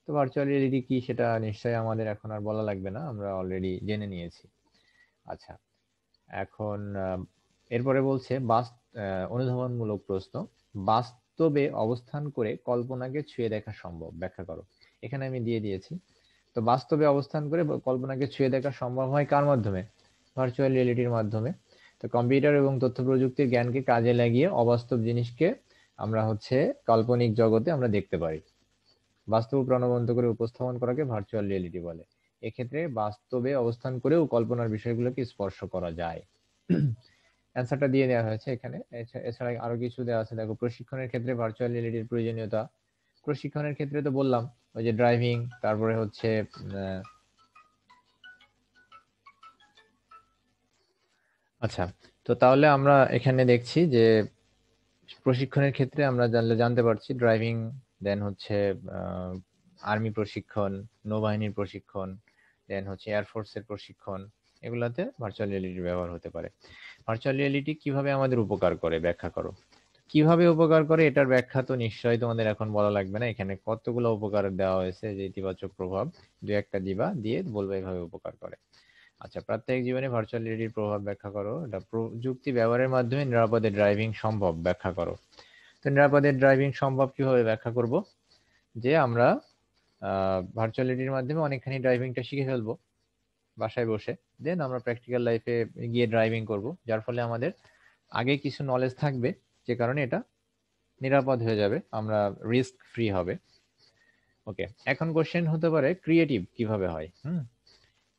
তো ভার্চুয়াল রিয়েলিটি কি সেটা নিশ্চয়ই আমাদের এখন আর বলা লাগবে না, আমরা অলরেডি জেনে নিয়েছি। আচ্ছা, এখন এরপরে বলছে অনুধাবনমূলক প্রশ্ন, বাস্তবে অবস্থান করে কল্পনাকে ছুঁয়ে দেখা সম্ভব, ব্যাখ্যা করো। এখানে আমি দিয়ে দিয়েছি। তো বাস্তবে অবস্থান করে কল্পনাকে ছুঁয়ে দেখা সম্ভব হয় কার মাধ্যমে? ভার্চুয়াল রিয়েলিটির মাধ্যমে। তো কম্পিউটার এবং তথ্য প্রযুক্তির জ্ঞানকে কাজে লাগিয়ে অবাস্তব জিনিসকে আমরা কাল্পনিক জগতে আমরা দেখতে পারি। বাস্তব প্রাণবন্ত করে উপস্থাপন করাকে ভার্চুয়াল রিয়েলিটি বলে। এক্ষেত্রে বাস্তবে অবস্থান করেও কল্পনার বিষয়গুলোকে স্পর্শ করা যায়। অ্যান্সারটা দিয়ে দেওয়া হয়েছে এখানে। এছাড়া আরো কিছু দেওয়া আছে, দেখো প্রশিক্ষণের ক্ষেত্রে ভার্চুয়াল রিয়েলিটির প্রয়োজনীয়তা। প্রশিক্ষণের ক্ষেত্রে তো বললাম, ওই যে ড্রাইভিং, তারপরে আচ্ছা, তো তাহলে আমরা এখানে দেখছি যে প্রশিক্ষণের ক্ষেত্রে আমরা জানতে পারছি ড্রাইভিং, দেন আর্মি প্রশিক্ষণ, নৌবাহিনীর প্রশিক্ষণ, দেন এয়ারফোর্সের প্রশিক্ষণ, এগুলাতে ভার্চুয়াল রিয়েলিটির ব্যবহার হতে পারে। ভার্চুয়াল রিয়েলিটি কিভাবে আমাদের উপকার করে, ব্যাখ্যা করো। কিভাবে উপকার করে এটার ব্যাখ্যা তো নিশ্চয়ই তোমাদের এখন বলা লাগবে না, এখানে কতগুলো উপকার দেওয়া হয়েছে, যে ইতিবাচক প্রভাব দু একটা দিয়ে বলবে এভাবে উপকার করে। আচ্ছা, প্রাত্যহিক জীবনে ভার্চুয়াল রিয়েলিটির প্রভাব ব্যাখ্যা করো। এটা প্রযুক্তি ব্যবহারের মাধ্যমে নিরাপদে ড্রাইভিং সম্ভব, ব্যাখ্যা করো। তো নিরাপদে ড্রাইভিং সম্ভব কিভাবে ব্যাখ্যা করব, যে আমরা ভার্চুয়াল রিয়েলিটির মাধ্যমে অনেকখানি ড্রাইভিংটা শিখে ফেলবো বাসায় বসে, দেন আমরা প্র্যাকটিক্যাল লাইফে গিয়ে ড্রাইভিং করব, যার ফলে আমাদের আগে কিছু নলেজ থাকবে, যে কারণে এটা নিরাপদ হয়ে যাবে, আমরা রিস্ক ফ্রি হবে। ওকে, এখন কোশ্চেন হতে পারে ক্রিয়েটিভ কিভাবে হয়।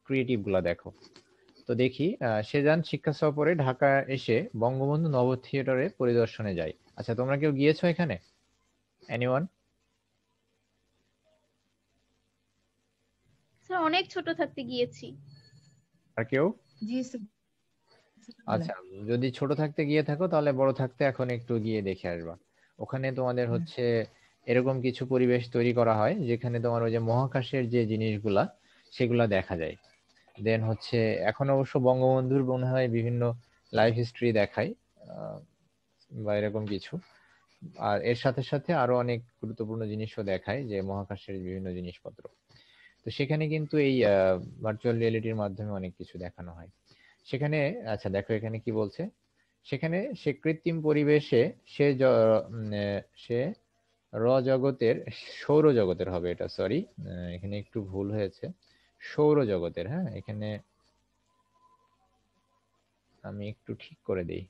ক্রিয়েটিভ গুলা দেখো। তো দেখি, সেজান শিক্ষা সফরে ঢাকা এসে বঙ্গবন্ধু নব থিয়েটারে পরিদর্শনে যায়। আচ্ছা, তোমরা কেউ গিয়েছো এখানে? এনিওয়ান? স্যার অনেক ছোট থাকতে গিয়েছি। আর কেউ? জি স্যার। আচ্ছা, যদি ছোট থাকতে গিয়ে থাকো তাহলে বড় থাকতে এখন একটু গিয়ে দেখে আসবা। ওখানে তোমাদের এরকম কিছু পরিবেশ তৈরি করা হয় যেখানে তোমার ওই যে মহাকাশের যে জিনিসগুলা সেগুলা দেখা যায়। দেন এখন অবশ্য বঙ্গবন্ধুর মনে হয় বিভিন্ন লাইফ হিস্ট্রি দেখায়, বা এরকম কিছু। আর এর সাথে সাথে আরো অনেক গুরুত্বপূর্ণ জিনিসও দেখায়, যে মহাকাশের বিভিন্ন জিনিসপত্র। তো সেখানে কিন্তু এই ভার্চুয়াল রিয়েলিটির মাধ্যমে অনেক কিছু দেখানো হয় সেখানে। আচ্ছা দেখো এখানে কি বলছে, সেখানে সে কৃত্রিম পরিবেশে সে জগতের, সৌরজগতের হবে এটা, সরি এখানে একটু ভুল হয়েছে, সৌরজগতের। হ্যাঁ, এখানে আমি একটু ঠিক করে দেই।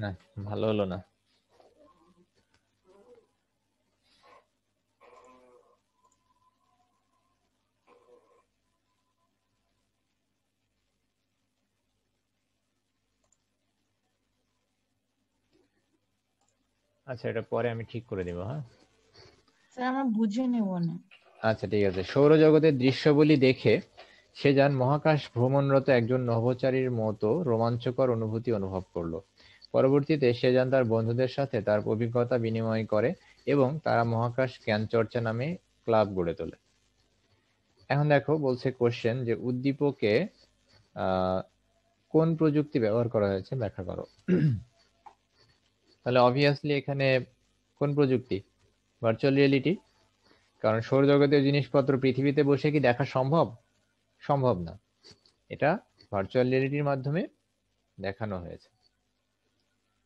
না, ভালো হলো না। আচ্ছা, এটা পরে আমি ঠিক করে দেবো। হ্যাঁ, স্যার আমরা বুঝে নেব না। আচ্ছা ঠিক আছে। সৌরজগতের দৃশ্যগুলি দেখে সেজান মহাকাশ ভ্রমণরত একজন নভোচারীর মতো রোমাঞ্চকর অনুভূতি অনুভব করলো। পরবর্তীতে সেজান তার বন্ধুদের সাথে তার অভিজ্ঞতা বিনিময় করে এবং তারা মহাকাশ জ্ঞান চর্চা নামে ক্লাব গড়ে তোলে। এখন দেখো বলছে কোশ্চেন, যে উদ্দীপকে কোন প্রযুক্তি ব্যবহার করা হয়েছে, ব্যাখ্যা করো। তাহলে অবভিয়াসলি এখানে কোন প্রযুক্তি? Virtual reality. কারণ সৌরজগতের জিনিসপত্র পৃথিবীতে বসে কি দেখা সম্ভব? সম্ভব না। এটা ভার্চুয়াল রিয়েলিটির মাধ্যমে দেখানো হয়েছে।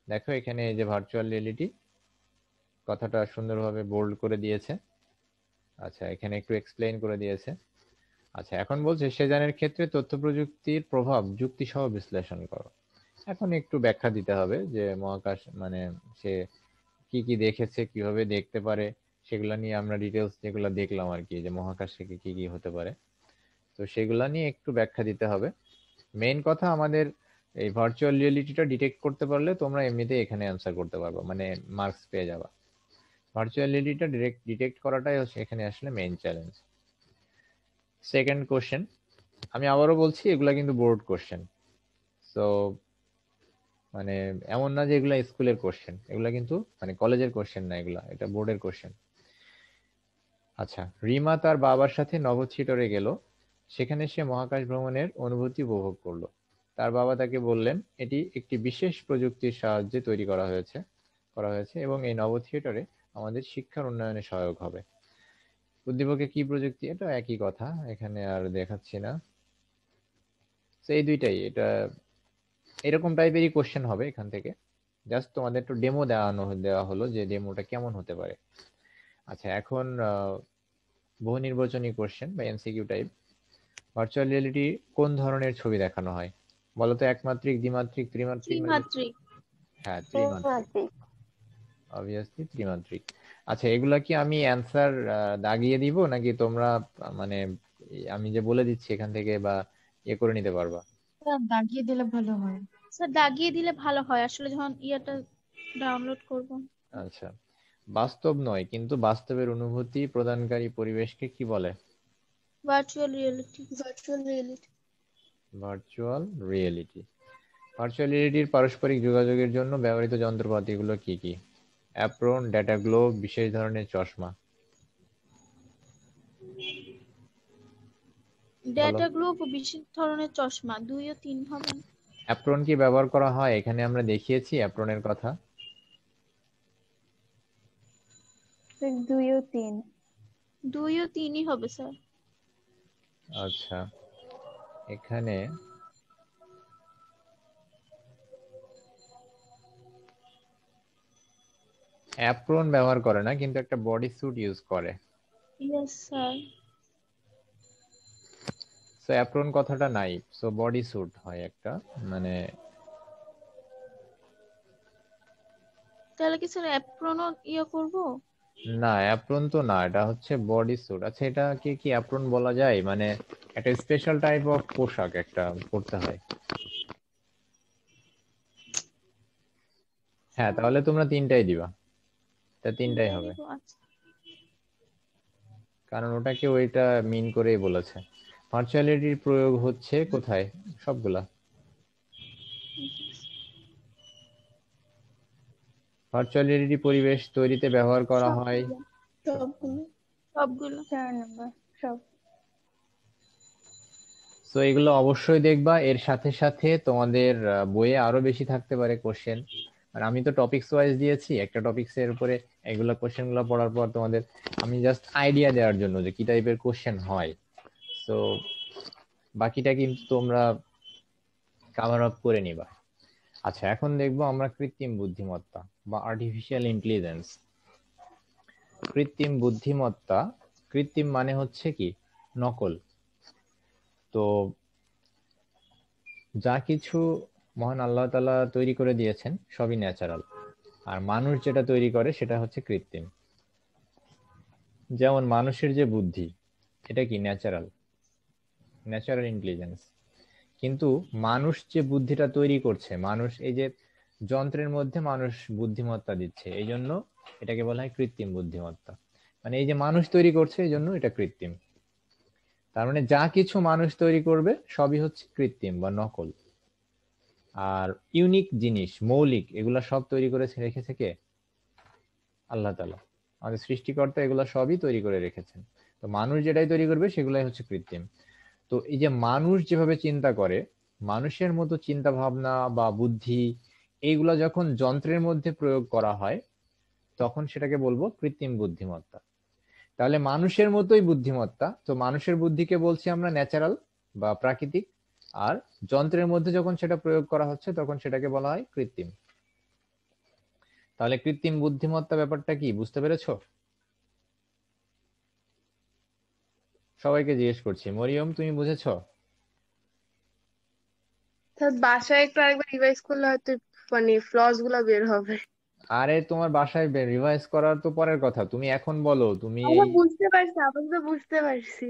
দেখো এখানে এই যে ভার্চুয়াল রিয়েলিটি কথাটা সুন্দরভাবে বোল্ড করে দিয়েছে। আচ্ছা, এখানে একটু এক্সপ্লেইন করে দিয়েছে। আচ্ছা, এখন বলছে সেজানের ক্ষেত্রে তথ্য প্রযুক্তির প্রভাব যুক্তি সহ বিশ্লেষণ করো। এখন একটু ব্যাখ্যা দিতে হবে যে মহাকাশ মানে সে কি কি দেখেছে, কিভাবে দেখতে পারে, সেগুলা নিয়ে আমরা ডিটেলস যেগুলো দেখলাম আর কি, যে মহাকাশ থেকে কি কি হতে পারে, তো সেগুলা নিয়ে একটু ব্যাখ্যা দিতে হবে। মেইন কথা আমাদের এই ভার্চুয়াল রিয়েলিটিটা ডিটেক্ট করতে পারলে তোমরা এমনিতে এখানে অ্যান্সার করতে পারবে, মানে মার্কস পেয়ে যাবা। ভার্চুয়াল রিয়েলিটিটা ডিটেক্ট করাটাই এখানে আসলে মেইন চ্যালেঞ্জ। সেকেন্ড কোশ্চেন, আমি আবারও বলছি এগুলা কিন্তু বোর্ড কোশ্চেন, তো মানে এমন না যে এগুলা স্কুলের কোশ্চেন, এগুলা কিন্তু মানে কলেজের কোশ্চেন না, এগুলা এটা বোর্ডের কোশ্চেন। আচ্ছা, রিমা তার বাবার সাথে নভোচিটরে গেল, সেখানে সে মহাকাশ ভ্রমণের অনুভূতি উপভোগ করলো। তার বাবা তাকে বললেন এটি একটি বিশেষ প্রযুক্তির সাহায্যে তৈরি করা হয়েছে এবং এই নভোথিয়েটারে আমাদের শিক্ষার উন্নয়নে সহায়ক হবে। উদ্দীপকে কি প্রযুক্তি, এটা একই কথা, এখানে আর দেখাচ্ছি না। তো এই দুইটাই, এটা এরকম টাইপেরই কোশ্চেন হবে এখান থেকে। জাস্ট তোমাদের একটু ডেমো দেওয়া হলো যে ডেমোটা কেমন হতে পারে। আচ্ছা, এখন বহু নির্বাচনী কোশ্চেন বা এমসিকিউ টাইপ। ভার্চুয়াল রিয়েলিটি কোন ধরনের ছবি দেখানো হয়? বলতো, একমাত্রিক, দ্বিমাত্রিক, ত্রিমাত্রিক নাকি? ত্রিমাত্রিক। হ্যাঁ, ত্রিমাত্রিক, অবভিয়াসলি ত্রিমাত্রিক। আচ্ছা, এগুলা কি আমি অ্যানসার দাগিয়ে দিব নাকি তোমরা মানে আমি যে বলে দিচ্ছি এখান থেকে বা করে নিতে পারবা? স্যার দাগিয়ে দিলে ভালো হয়। স্যার দাগিয়ে দিলে ভালো হয়, আসলে যখন ইয়েটা ডাউনলোড করব। আচ্ছা, বাস্তব নয় কিন্তু বাস্তবের অনুভূতি প্রদানকারী পরিবেশকে কি বলে? Virtual reality. Virtual reality. Virtual reality. Virtual রিয়েলিটির পারস্পরিক যোগাযোগের জন্য ব্যবহৃত যন্ত্রপাতিগুলো কি কি? অ্যাপ্রন, ডেটা গ্লোব, বিশেষ ধরনের চশমা। বলো। ডেটা গ্লোব ও বিশেষ ধরনের চশমা, 2 ও 3 হবে না? অ্যাপ্রন কি ব্যবহার করা হয়? এখানে আমরা দেখিয়েছি অ্যাপ্রনের কথা। 2 ও 3। 2 ও 3ই হবে স্যার। আচ্ছা, এখানে অ্যাপ্রন ব্যবহার করে না কিন্তু একটা বডি স্যুট ইউজ করে। Yes sir. সো অ্যাপ্রন কথাটা নাই, সো বডি স্যুট হয় একটা, মানে তাহলে কি স্যার অ্যাপ্রনও করব? না, অ্যাপ্রন তো না, এটা হচ্ছে বডি স্যুট। আচ্ছা, এটা কি অ্যাপ্রন বলা যায়? মানে একটা স্পেশাল টাইপ অফ পোশাক একটা পরতে হয়। হ্যাঁ, তাহলে তোমরা তিনটাই দিবা, তা তিনটাই হবে, আচ্ছা। কারণ ওটাকে ওইটা মিন করেই বলেছে। ভার্চুয়ালিটির প্রয়োগ হচ্ছে কোথায়? সবগুলা। ভার্চুয়াল রিয়েলিটি পরিবেশ তৈরিতে ব্যবহার করা হয় সবগুলো। সবগুলো। 4 নাম্বার সব। তো এগুলো অবশ্যই দেখবা। এর সাথে সাথে তোমাদের বইয়ে আরো বেশি থাকতে পারে কোশ্চেন, আর আমি তো টপিকস ওয়াইজ দিয়েছি, একটা টপিকস এর উপরে এগুলো কোশ্চেন গুলো পড়ার পর তোমাদের আমি জাস্ট আইডিয়া দেওয়ার জন্য যে কি টাইপের কোশ্চেন হয়। তো বাকিটা কিন্তু তোমরা কভার আপ করে নিবা। আচ্ছা, এখন দেখবো আমরা কৃত্রিম বুদ্ধিমত্তা বা আর্টিফিশিয়াল ইন্টেলিজেন্স। কৃত্রিম বুদ্ধিমত্তা, কৃত্রিম মানে হচ্ছে কি নকল। তো যা কিছু মহান আল্লাহ তাআলা তৈরি করে দিয়েছেন সবই ন্যাচারাল, আর মানুষ যেটা তৈরি করে সেটা হচ্ছে কৃত্রিম। যেমন মানুষের যে বুদ্ধি, এটা কি ন্যাচারাল, ন্যাচারাল ইন্টেলিজেন্স। কিন্তু মানুষ যে বুদ্ধিটা তৈরি করছে, মানুষ এই যে যন্ত্রের মধ্যে মানুষ বুদ্ধিমত্তা দিচ্ছে, এই জন্য এটাকে বলা হয় কৃত্রিম বুদ্ধিমত্তা। মানে এই যে মানুষ তৈরি করছে এই জন্য এটা কৃত্রিম। তার মানে যা কিছু মানুষ তৈরি করবে সবই হচ্ছে কৃত্রিম বা নকল। আর ইউনিক জিনিস, মৌলিক, এগুলা সব তৈরি করে রেখেছে কে? আল্লাহ তাআলা, আমাদের সৃষ্টিকর্তা এগুলা সবই তৈরি করে রেখেছেন। তো মানুষ যেটাই তৈরি করবে সেগুলাই হচ্ছে কৃত্রিম। তো এই যে মানুষ যেভাবে চিন্তা করে, মানুষের মতো চিন্তা ভাবনা বা বুদ্ধি, এইগুলা যখন যন্ত্রের মধ্যে প্রয়োগ করা হয় তখন সেটাকে বলবো কৃত্রিম বুদ্ধিমত্তা। তাহলে মানুষের মতোই বুদ্ধিমত্তা, তো মানুষের বুদ্ধিকে বলছি আমরা ন্যাচারাল বা প্রাকৃতিক, আর যন্ত্রের মধ্যে যখন সেটা প্রয়োগ করা হচ্ছে তখন সেটাকে বলা হয় কৃত্রিম। তাহলে কৃত্রিম বুদ্ধিমত্তা ব্যাপারটা কি বুঝতে পেরেছো? সবাইকে জিজ্ঞেস করছি, মরিয়ম তুমি বুঝেছো? স্যার বাসায় একটু আরেকবার রিভাইজ করলে হয়তো মানে ফ্লস গুলা বের হবে। আরে তোমার বাসায় রিভাইজ করার তো পরের কথা, তুমি এখন বলো তুমি আমরা এই বুঝতে পারছি, আপাতত বুঝতে পারছি।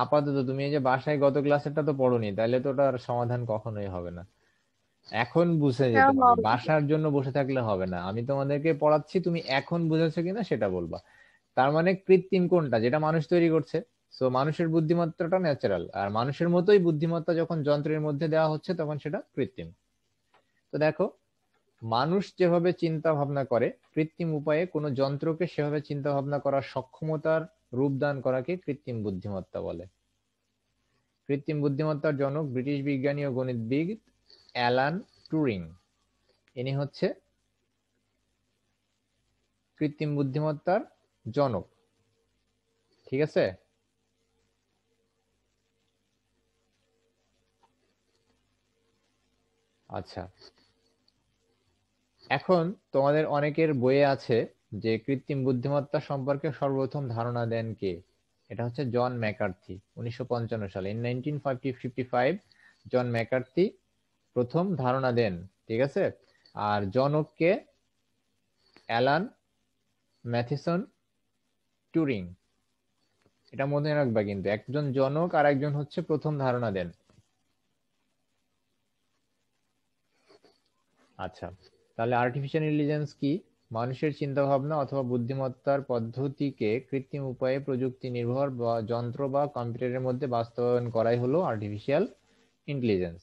আপাতত তুমি এই যে বাসায় গত ক্লাসেরটা তো পড়োনি, তাইলে তো ওটার সমাধান কখনোই হবে না। এখন বুঝে হ্যাঁ যেতে হবে, হবে। বাসার জন্য বসে থাকলে হবে না। আমি তোমাদেরকে পড়াচ্ছি, তুমি এখন বুঝেছো কিনা সেটা বলবা। তার মানে কৃত্রিম কোনটা, যেটা মানুষ তৈরি করছে। সো মানুষের বুদ্ধিমত্তাটা ন্যাচারাল, আর মানুষের মতোই বুদ্ধিমত্তা যখন যন্ত্রের মধ্যে দেওয়া হচ্ছে তখন সেটা কৃত্রিম। তো দেখো, মানুষ যেভাবে চিন্তা ভাবনা করে কৃত্রিম উপায়ে কোনো যন্ত্রকে সেভাবে চিন্তা ভাবনা করার সক্ষমতার রূপদান করাকে কৃত্রিম বুদ্ধিমত্তা বলে। কৃত্রিম বুদ্ধিমত্তার জনক ব্রিটিশ বিজ্ঞানী ও গণিতবিদ অ্যালান টুরিং। ইনি হচ্ছে কৃত্রিম বুদ্ধিমত্তার জনক। ঠিক আছে? আচ্ছা, এখন তোমাদের অনেকের বইয়ে আছে যে কৃত্রিম বুদ্ধিমত্তা সম্পর্কে সর্বপ্রথম ধারণা দেন কে? এটা হচ্ছে জন ম্যাকার্থি। 1955 সালে, ইন 1955 জন ম্যাকার্থি প্রথম ধারণা দেন। ঠিক আছে? আর জনককে অ্যালান ম্যাথিসন টুরিং। এটা মনে রাখবা, কিন্তু একজন জনক আর একজন হচ্ছে প্রথম ধারণা দেন। আচ্ছা, তাহলে আর্টিফিশিয়াল ইন্টেলিজেন্স কি? মানুষের চিন্তা ভাবনা অথবা বুদ্ধিমত্তার পদ্ধতিকে কৃত্রিম উপায়ে প্রযুক্তি নির্ভর বা যন্ত্র বা কম্পিউটারের মধ্যে বাস্তবায়ন করাই হলো আর্টিফিশিয়াল ইন্টেলিজেন্স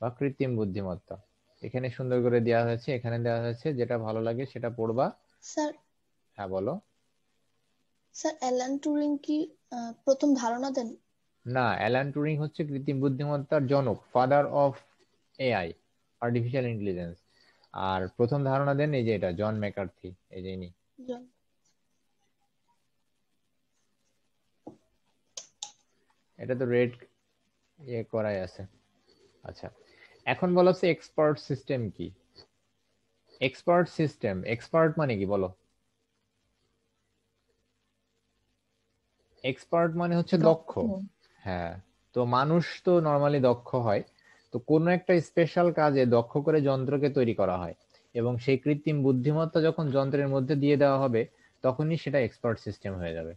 বা কৃত্রিম বুদ্ধিমত্তা। এখানে সুন্দর করে দেওয়া হয়েছে, এখানে দেওয়া হয়েছে, যেটা ভালো লাগে সেটা পড়বা। স্যার হ্যাঁ বলো। স্যার অ্যালান টুরিং কি প্রথম ধারণা দেন? না, অ্যালান টুরিং হচ্ছে কৃত্রিম বুদ্ধিমত্তার জনক, father of AI, artificial intelligence. আর প্রথম ধারণা দেন এই যে এটা জন ম্যাকার্থি, এই যে ইনি। জন। এটা তো রেড ইয়ে করাই আছে। আচ্ছা, এখন বলা হচ্ছে এক্সপার্ট সিস্টেম কি? এক্সপার্ট সিস্টেম, এক্সপার্ট মানে কি বলো? এক্সপার্ট মানে হচ্ছে দক্ষ। হ্যাঁ, তো মানুষ তো নরমালি দক্ষ হয়, তো কোনো একটা স্পেশাল কাজে দক্ষ করে যন্ত্রকে তৈরি করা হয়, এবং সেই কৃত্রিম বুদ্ধিমত্তা যখন যন্ত্রের মধ্যে দিয়ে দেওয়া হবে তখনই সেটা এক্সপার্ট সিস্টেম হয়ে যাবে।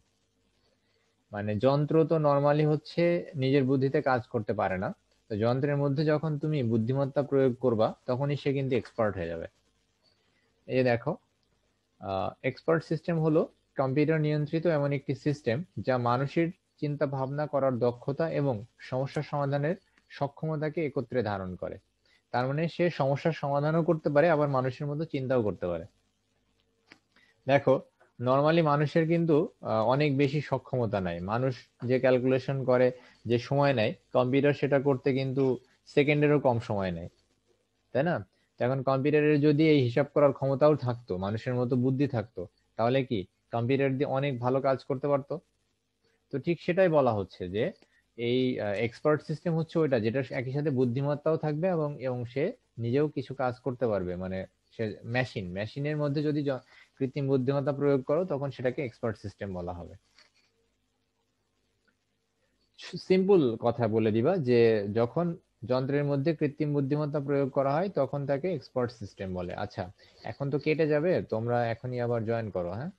মানে যন্ত্র তো নরমালি হচ্ছে নিজের বুদ্ধিতে কাজ করতে পারে না, তো যন্ত্রের মধ্যে যখন তুমি বুদ্ধিমত্তা প্রয়োগ করবা তখনই সে কিন্তু এক্সপার্ট হয়ে যাবে। এই যে দেখো, এক্সপার্ট সিস্টেম হলো কম্পিউটার নিয়ন্ত্রিত এমন একটি সিস্টেম যা মানুষের চিন্তা ভাবনা করার দক্ষতা এবং সমস্যা সমাধানের সক্ষমতাকে একত্রে ধারণ করে। তার মানে সে সমস্যার সমাধানও করতে পারে, আবার মানুষের মতো চিন্তাও করতে পারে। দেখো, নরমালি মানুষের কিন্তু অনেক বেশি সক্ষমতা নাই। মানুষ যে ক্যালকুলেশন করে, যে সময় নেয়, কম্পিউটার সেটা করতে কিন্তু সেকেন্ডেরও কম সময় নেয়, তাই না? তো এখন কম্পিউটারের যদি এই হিসাব করার ক্ষমতাও থাকতো, মানুষের মতো বুদ্ধি থাকতো, তাহলে কি কম্পিউটার দিয়ে অনেক ভালো কাজ করতে পারতো? তো ঠিক সেটাই বলা হচ্ছে যে এই এক্সপার্ট সিস্টেম হচ্ছে ওইটা যেটা একই সাথে বুদ্ধিমত্তাও থাকবে এবং এবং সে নিজেও কিছু কাজ করতে পারবে। মানে সে মেশিনের মধ্যে যদি কৃত্রিম বুদ্ধিমত্তা প্রয়োগ করো তখন সেটাকে এক্সপার্ট সিস্টেম বলা হবে। সিম্পল কথা বলে দিবা যে যখন যন্ত্রের মধ্যে কৃত্রিম বুদ্ধিমত্তা প্রয়োগ করা হয় তখন তাকে এক্সপার্ট সিস্টেম বলে। আচ্ছা, এখন তো কেটে যাবে, তোমরা এখনই আবার জয়েন করো। হ্যাঁ।